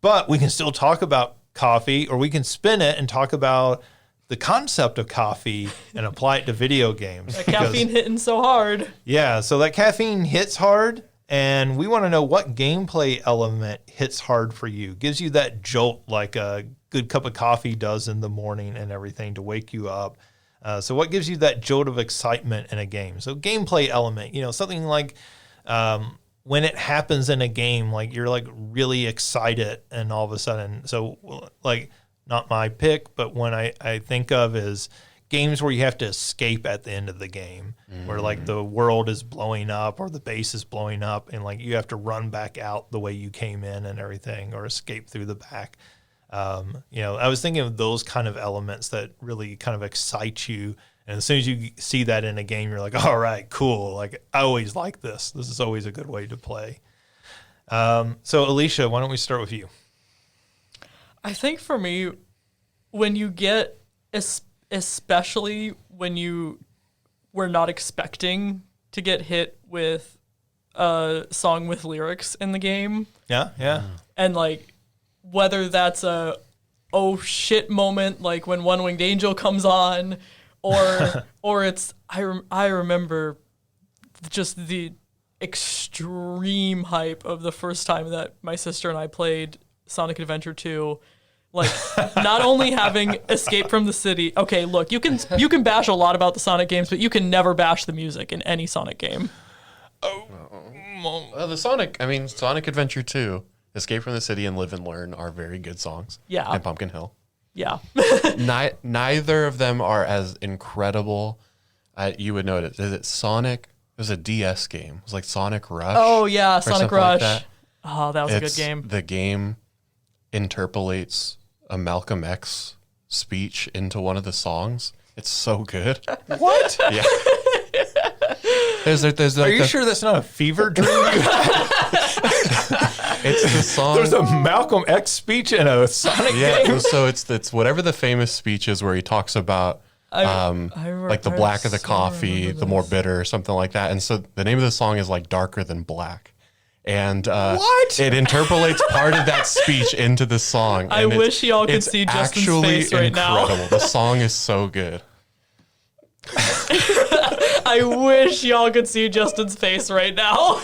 But we can still talk about coffee, or we can spin it and talk about the concept of coffee and apply it to video games. That caffeine hitting so hard. Yeah, so that caffeine hits hard, and we want to know what gameplay element hits hard for you, gives you that jolt like a good cup of coffee does in the morning and everything to wake you up. So what gives you that jolt of excitement in a game? So gameplay element, something like when it happens in a game, like you're like really excited and all of a sudden, so like not my pick, but one I think of is games where you have to escape at the end of the game, where like the world is blowing up or the base is blowing up and like you have to run back out the way you came in and everything, or escape through the back. I was thinking of those kind of elements that really kind of excite you. And as soon as you see that in a game, you're like, all right, cool. Like I always like this. This is always a good way to play. So Alicia, why don't we start with you? I think for me, when you get, especially when you were not expecting to get hit with a song with lyrics in the game. Yeah. And like, whether that's a oh shit moment, like when One Winged Angel comes on, or it's I remember just the extreme hype of the first time that my sister and I played Sonic Adventure 2. Like not only having Escape from the City. Okay, look, you can bash a lot about the Sonic games, but you can never bash the music in any Sonic game. Sonic Adventure 2, Escape from the City, and Live and Learn are very good songs. Yeah. And Pumpkin Hill. Yeah. Neither of them are as incredible. You would know it. Is it Sonic? It was a DS game. It was like Sonic Rush. Oh yeah, Sonic Rush. Like Oh, that was a good game. The game interpolates a Malcolm X speech into one of the songs. It's so good. What? Yeah. There's Are you sure that's not a fever dream you had? It's the song. There's a Malcolm X speech in a Sonic game? So it's whatever the famous speech is where he talks about like the black of the coffee, the more bitter, or something like that. And so the name of the song is like Darker Than Black. And what? It interpolates part of that speech into the song. I wish y'all could see Justin's face right now. The song is so good. I wish y'all could see Justin's face right now.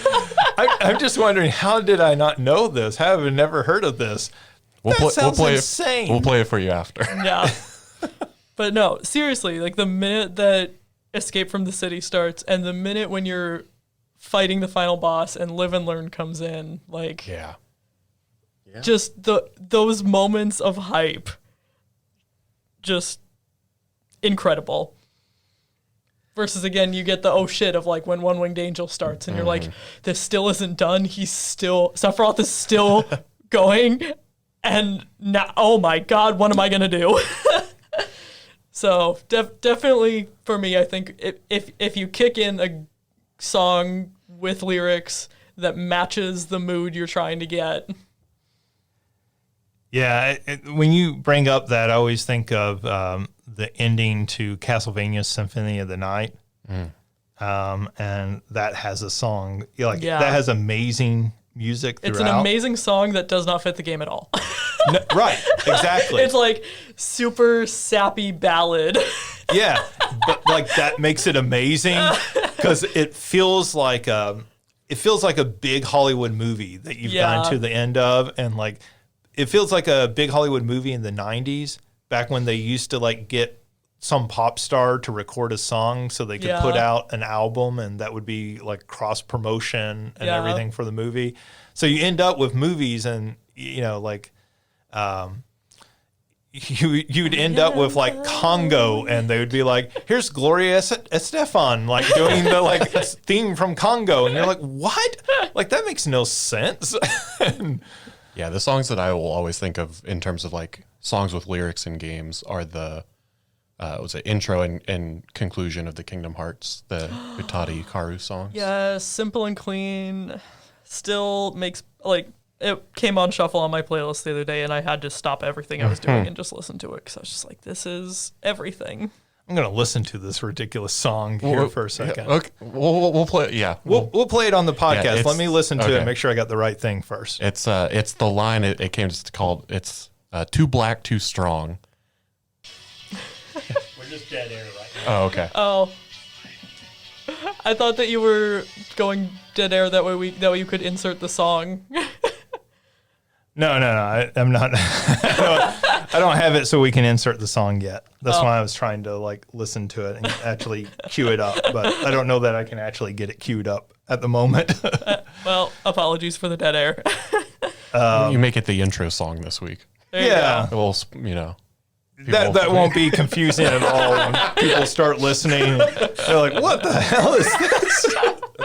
I'm just wondering, how did I not know this? How have I never heard of this? Sounds insane. We'll play it for you after. Yeah. But no, seriously, like the minute that Escape from the City starts and the minute when you're fighting the final boss and Live and Learn comes in, like just those moments of hype, just incredible. Versus again, you get the oh shit of like when One Winged Angel starts and you're like, this still isn't done. Sephiroth is still going, and now oh my god, what am I gonna do? So definitely for me, I think if you kick in a song with lyrics that matches the mood you're trying to get. Yeah, when you bring up that, I always think of the ending to Castlevania Symphony of the Night. and that has a song like Yeah. that has amazing music throughout. It's an amazing song that does not fit the game at all. No, right, exactly. It's like super sappy ballad. Yeah, but like that makes it amazing because it feels like a big Hollywood movie that you've gotten to the end of, and like it feels like a big Hollywood movie in the 90s, back when they used to like get some pop star to record a song so they could put out an album, and that would be like cross promotion and everything for the movie. So you end up with movies, and like you'd end up with like Congo, and they would be like, here's Gloria Estefan like doing the like theme from Congo, and you're like, what? Like that makes no sense. Yeah, the songs that I will always think of in terms of like songs with lyrics in games are the intro and conclusion of the Kingdom Hearts, the Utari Karu songs. Yeah, simple and clean. Still makes like it came on shuffle on my playlist the other day, and I had to stop everything I was doing and just listen to it because I was just like, this is everything. I'm gonna listen to this ridiculous song here for a second. Yeah, okay, we'll play. Yeah, we'll play it on the podcast. Yeah, Let me listen to it and make sure I got the right thing first. It's the line it came to called. It's too black, too strong. We're just dead air right now. Oh, okay. Oh, I thought that you were going dead air that way you could insert the song. No. I'm not. I don't have it so we can insert the song yet. That's why I was trying to like listen to it and actually cue it up. But I don't know that I can actually get it queued up at the moment. Well, apologies for the dead air. You make it the intro song this week. Yeah. Well, That won't be confusing at all when people start listening. They're like, what the hell is this?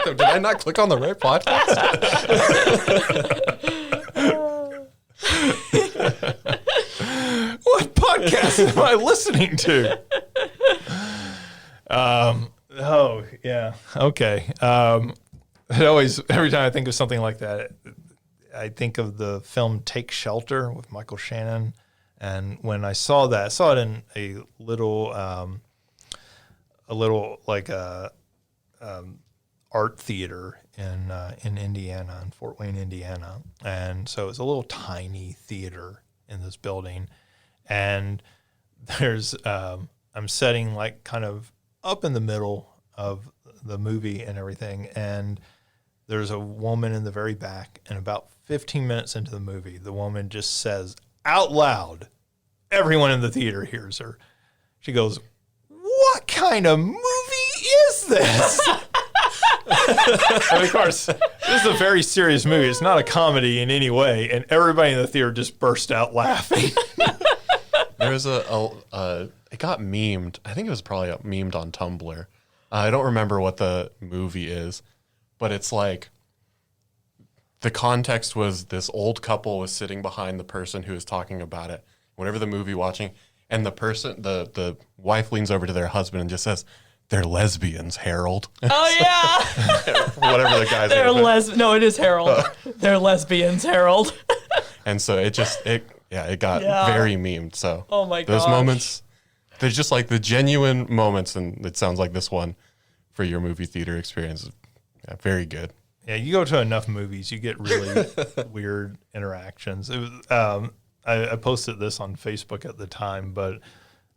Did I not click on the right podcast? What podcast am I listening to? Oh, yeah. Okay. Every time I think of something like that, I think of the film Take Shelter with Michael Shannon. And when I saw that, I saw it in a little like art theater in Indiana, in Fort Wayne, Indiana. And so it's a little tiny theater in this building. And there's I'm sitting like kind of up in the middle of the movie and everything. And there's a woman in the very back. And about 15 minutes into the movie, the woman just says out loud, everyone in the theater hears her. She goes, "What kind of movie is this?" And of course, this is a very serious movie. It's not a comedy in any way. And everybody in the theater just burst out laughing. There was it got memed. I think it was probably memed on Tumblr. I don't remember what the movie is, but it's like the context was this old couple was sitting behind the person who was talking about it. Whenever the movie watching, and the wife leans over to their husband and just says, "They're lesbians, Harold." Oh yeah. Whatever the guy's name. No, it is Harold. They're lesbians, Harold. And so it got very memed. So oh my those gosh. moments, there's just like the genuine moments, and it sounds like this one for your movie theater experience. Yeah, very good. Yeah, you go to enough movies, you get really weird interactions. It was, I posted this on Facebook at the time, but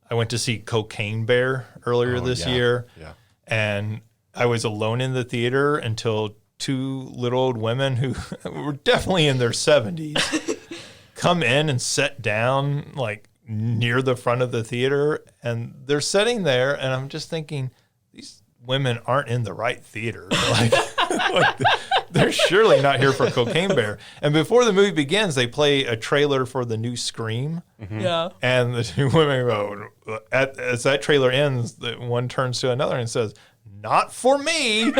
I went to see Cocaine Bear earlier this year. Yeah. And I was alone in the theater until two little old women who were definitely in their 70s come in and sit down like near the front of the theater. And they're sitting there, and I'm just thinking, these women aren't in the right theater. Like they're surely not here for Cocaine Bear. And before the movie begins, they play a trailer for the new Scream. Mm-hmm. Yeah. And the two women go, as that trailer ends, the one turns to another and says, "Not for me."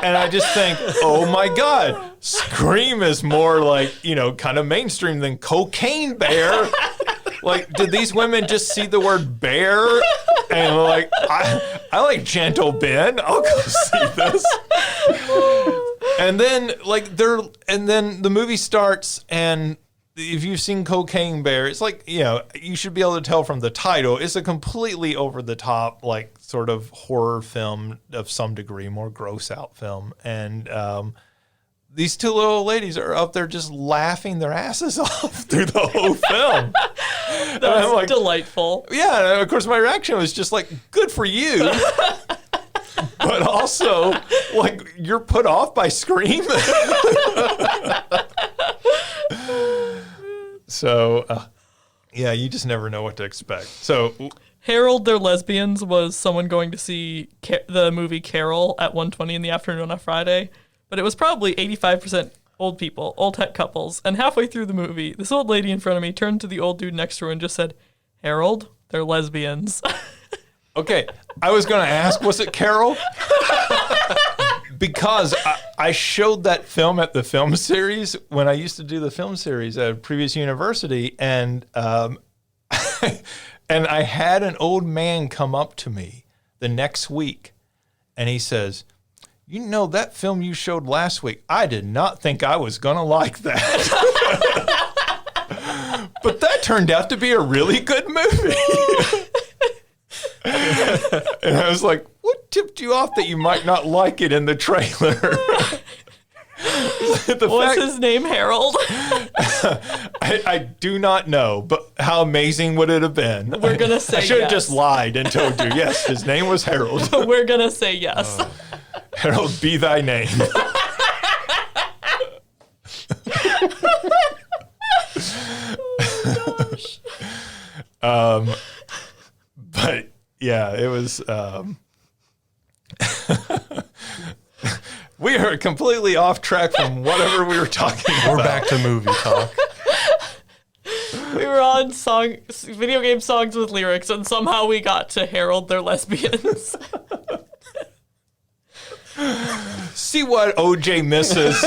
And I just think, oh my God, Scream is more like, kind of mainstream than Cocaine Bear. Like, did these women just see the word bear and like, I like Gentle Ben. I'll go see this. And then then the movie starts, and if you've seen Cocaine Bear, it's like, you should be able to tell from the title, it's a completely over the top, like sort of horror film of some degree, more gross out film. And these two little ladies are up there just laughing their asses off through the whole film. That's like, delightful. Yeah, and of course my reaction was just like, good for you. But also, like, you're put off by Scream. So, yeah, you just never know what to expect. So, Harold, They're Lesbians was someone going to see the movie Carol at 1:20 in the afternoon on Friday, but it was probably 85% old people, old tech couples. And halfway through the movie, this old lady in front of me turned to the old dude next to her and just said, Harold, they're lesbians. okay, I was going to ask, was it Carol? Because I showed that film at the film series when I used to do the film series at a previous university, and and I had an old man come up to me the next week, and he says, you know, that film you showed last week, I did not think I was going to like that. But that turned out to be a really good movie. And I was like, what tipped you off that you might not like it in the trailer? Was his name Harold? I do not know, but how amazing would it have been? We're going to say I should have yes. just lied and told you, yes, his name was Harold. We're going to say yes. Harold, be thy name. Oh, gosh. But yeah, it was. We are completely off track from whatever we were talking about. We're back to movie talk. We were on video game songs with lyrics, and somehow we got to Harold, They're Lesbians. See what OJ misses.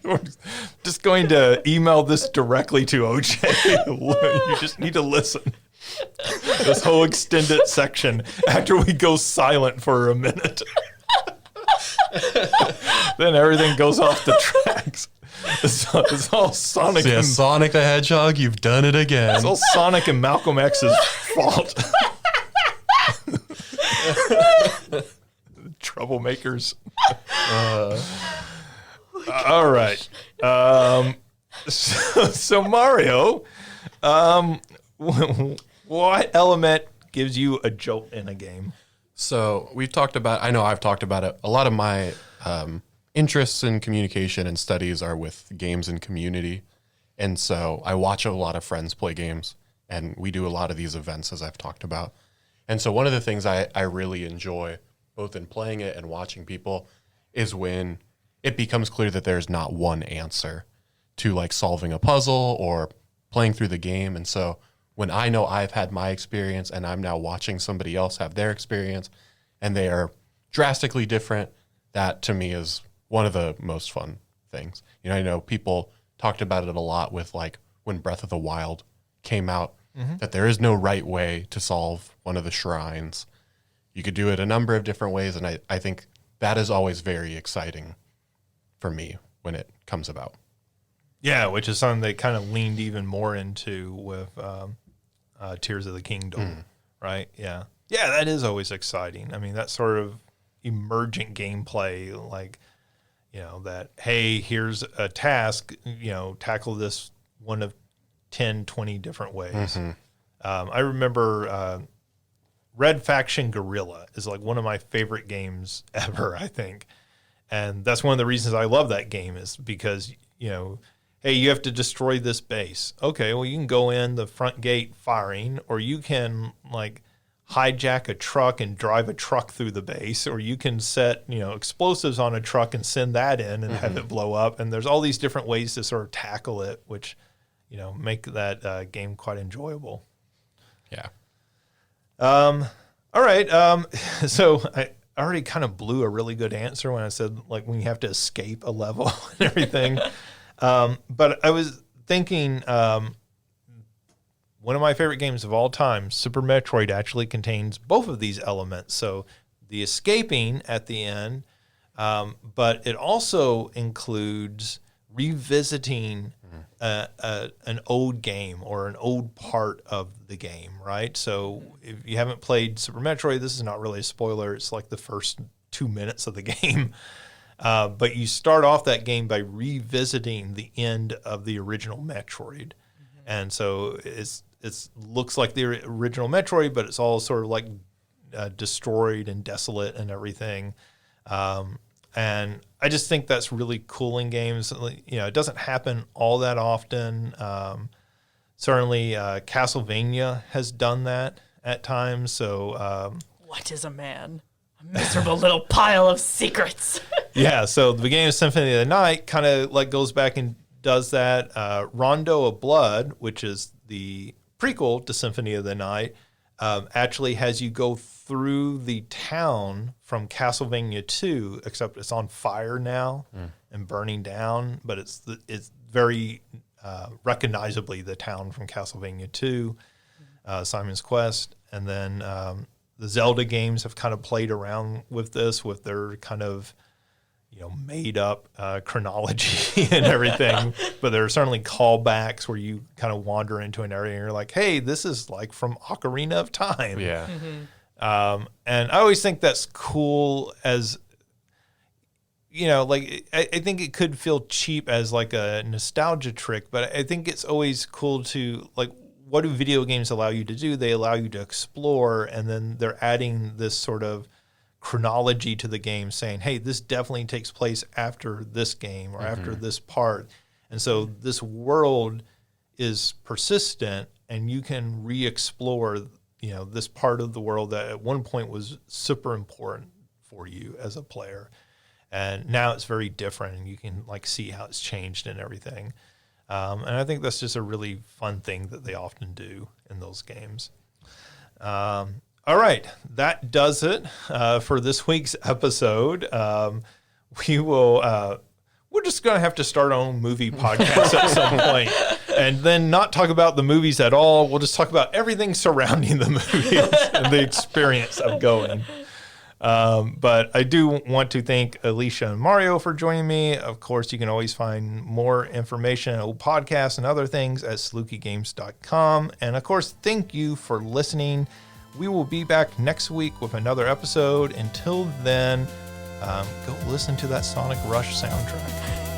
We're just going to email this directly to OJ. You just need to listen. This whole extended section after we go silent for a minute. Then everything goes off the tracks. It's all Sonic. So yeah, Sonic the Hedgehog, you've done it again. It's all Sonic and Malcolm X's fault. Troublemakers. All right. So Mario, what element gives you a jolt in a game? So we've talked about, I know I've talked about it. A lot of my interests in communication and studies are with games and community. And so I watch a lot of friends play games, and we do a lot of these events, as I've talked about. And so one of the things I really enjoy, both in playing it and watching people, is when it becomes clear that there's not one answer to like solving a puzzle or playing through the game. And so when I know I've had my experience and I'm now watching somebody else have their experience and they are drastically different, that to me is one of the most fun things. You know, I know people talked about it a lot with like when Breath of the Wild came out, that there is no right way to solve one of the shrines. You could do it a number of different ways, and I think that is always very exciting for me when it comes about. Yeah, which is something they kind of leaned even more into with Tears of the Kingdom, right? Yeah. Yeah, that is always exciting. I mean, that sort of emergent gameplay, like, you know, that, hey, here's a task, you know, tackle this one of 10, 20 different ways. I remember Red Faction Guerrilla is like one of my favorite games ever, I think. And that's one of the reasons I love that game is because, you know, hey, you have to destroy this base. Okay, well, you can go in the front gate firing, or you can, like, hijack a truck and drive a truck through the base, or you can set, you know, explosives on a truck and send that in and have it blow up. And there's all these different ways to sort of tackle it, which, you know, make that game quite enjoyable. Yeah. All right. So I already kind of blew a really good answer when I said, like, when you have to escape a level and everything. But I was thinking, one of my favorite games of all time, Super Metroid, actually contains both of these elements. So the escaping at the end, but it also includes revisiting an old game or an old part of the game, right? So if you haven't played Super Metroid, this is not really a spoiler. It's like the first 2 minutes of the game. But you start off that game by revisiting the end of the original Metroid. And so it looks like the original Metroid, but it's all sort of like destroyed and desolate and everything. And I just think that's really cool in games. You know, it doesn't happen all that often. Certainly, Castlevania has done that at times. So, what is a man? A miserable little pile of secrets. Yeah. So the beginning of Symphony of the Night kind of like goes back and does that. Rondo of Blood, which is the prequel to Symphony of the Night, actually has you go through the town from Castlevania 2, except it's on fire now and burning down, but it's very recognizably the town from Castlevania 2, Simon's Quest. And then the Zelda games have kind of played around with this, with their kind of, you know, made up chronology and everything. But there are certainly callbacks where you kind of wander into an area and you're like, hey, this is like from Ocarina of Time. Yeah. And I always think that's cool as, you know, like I think it could feel cheap as like a nostalgia trick, but I think it's always cool to, like, what do video games allow you to do? They allow you to explore, and then they're adding this sort of chronology to the game saying, hey, this definitely takes place after this game or after this part. And so this world is persistent and you can re-explore, you know, this part of the world that at one point was super important for you as a player. And now it's very different and you can like see how it's changed and everything. And I think that's just a really fun thing that they often do in those games. All right, that does it for this week's episode. We're just going to have to start our own movie podcast at some point, and then not talk about the movies at all. We'll just talk about everything surrounding the movies and the experience of going. But I do want to thank Alicia and Mario for joining me. Of course, you can always find more information, old podcasts, and other things at salukigames.com. And of course, thank you for listening. We will be back next week with another episode. Until then, go listen to that Sonic Rush soundtrack.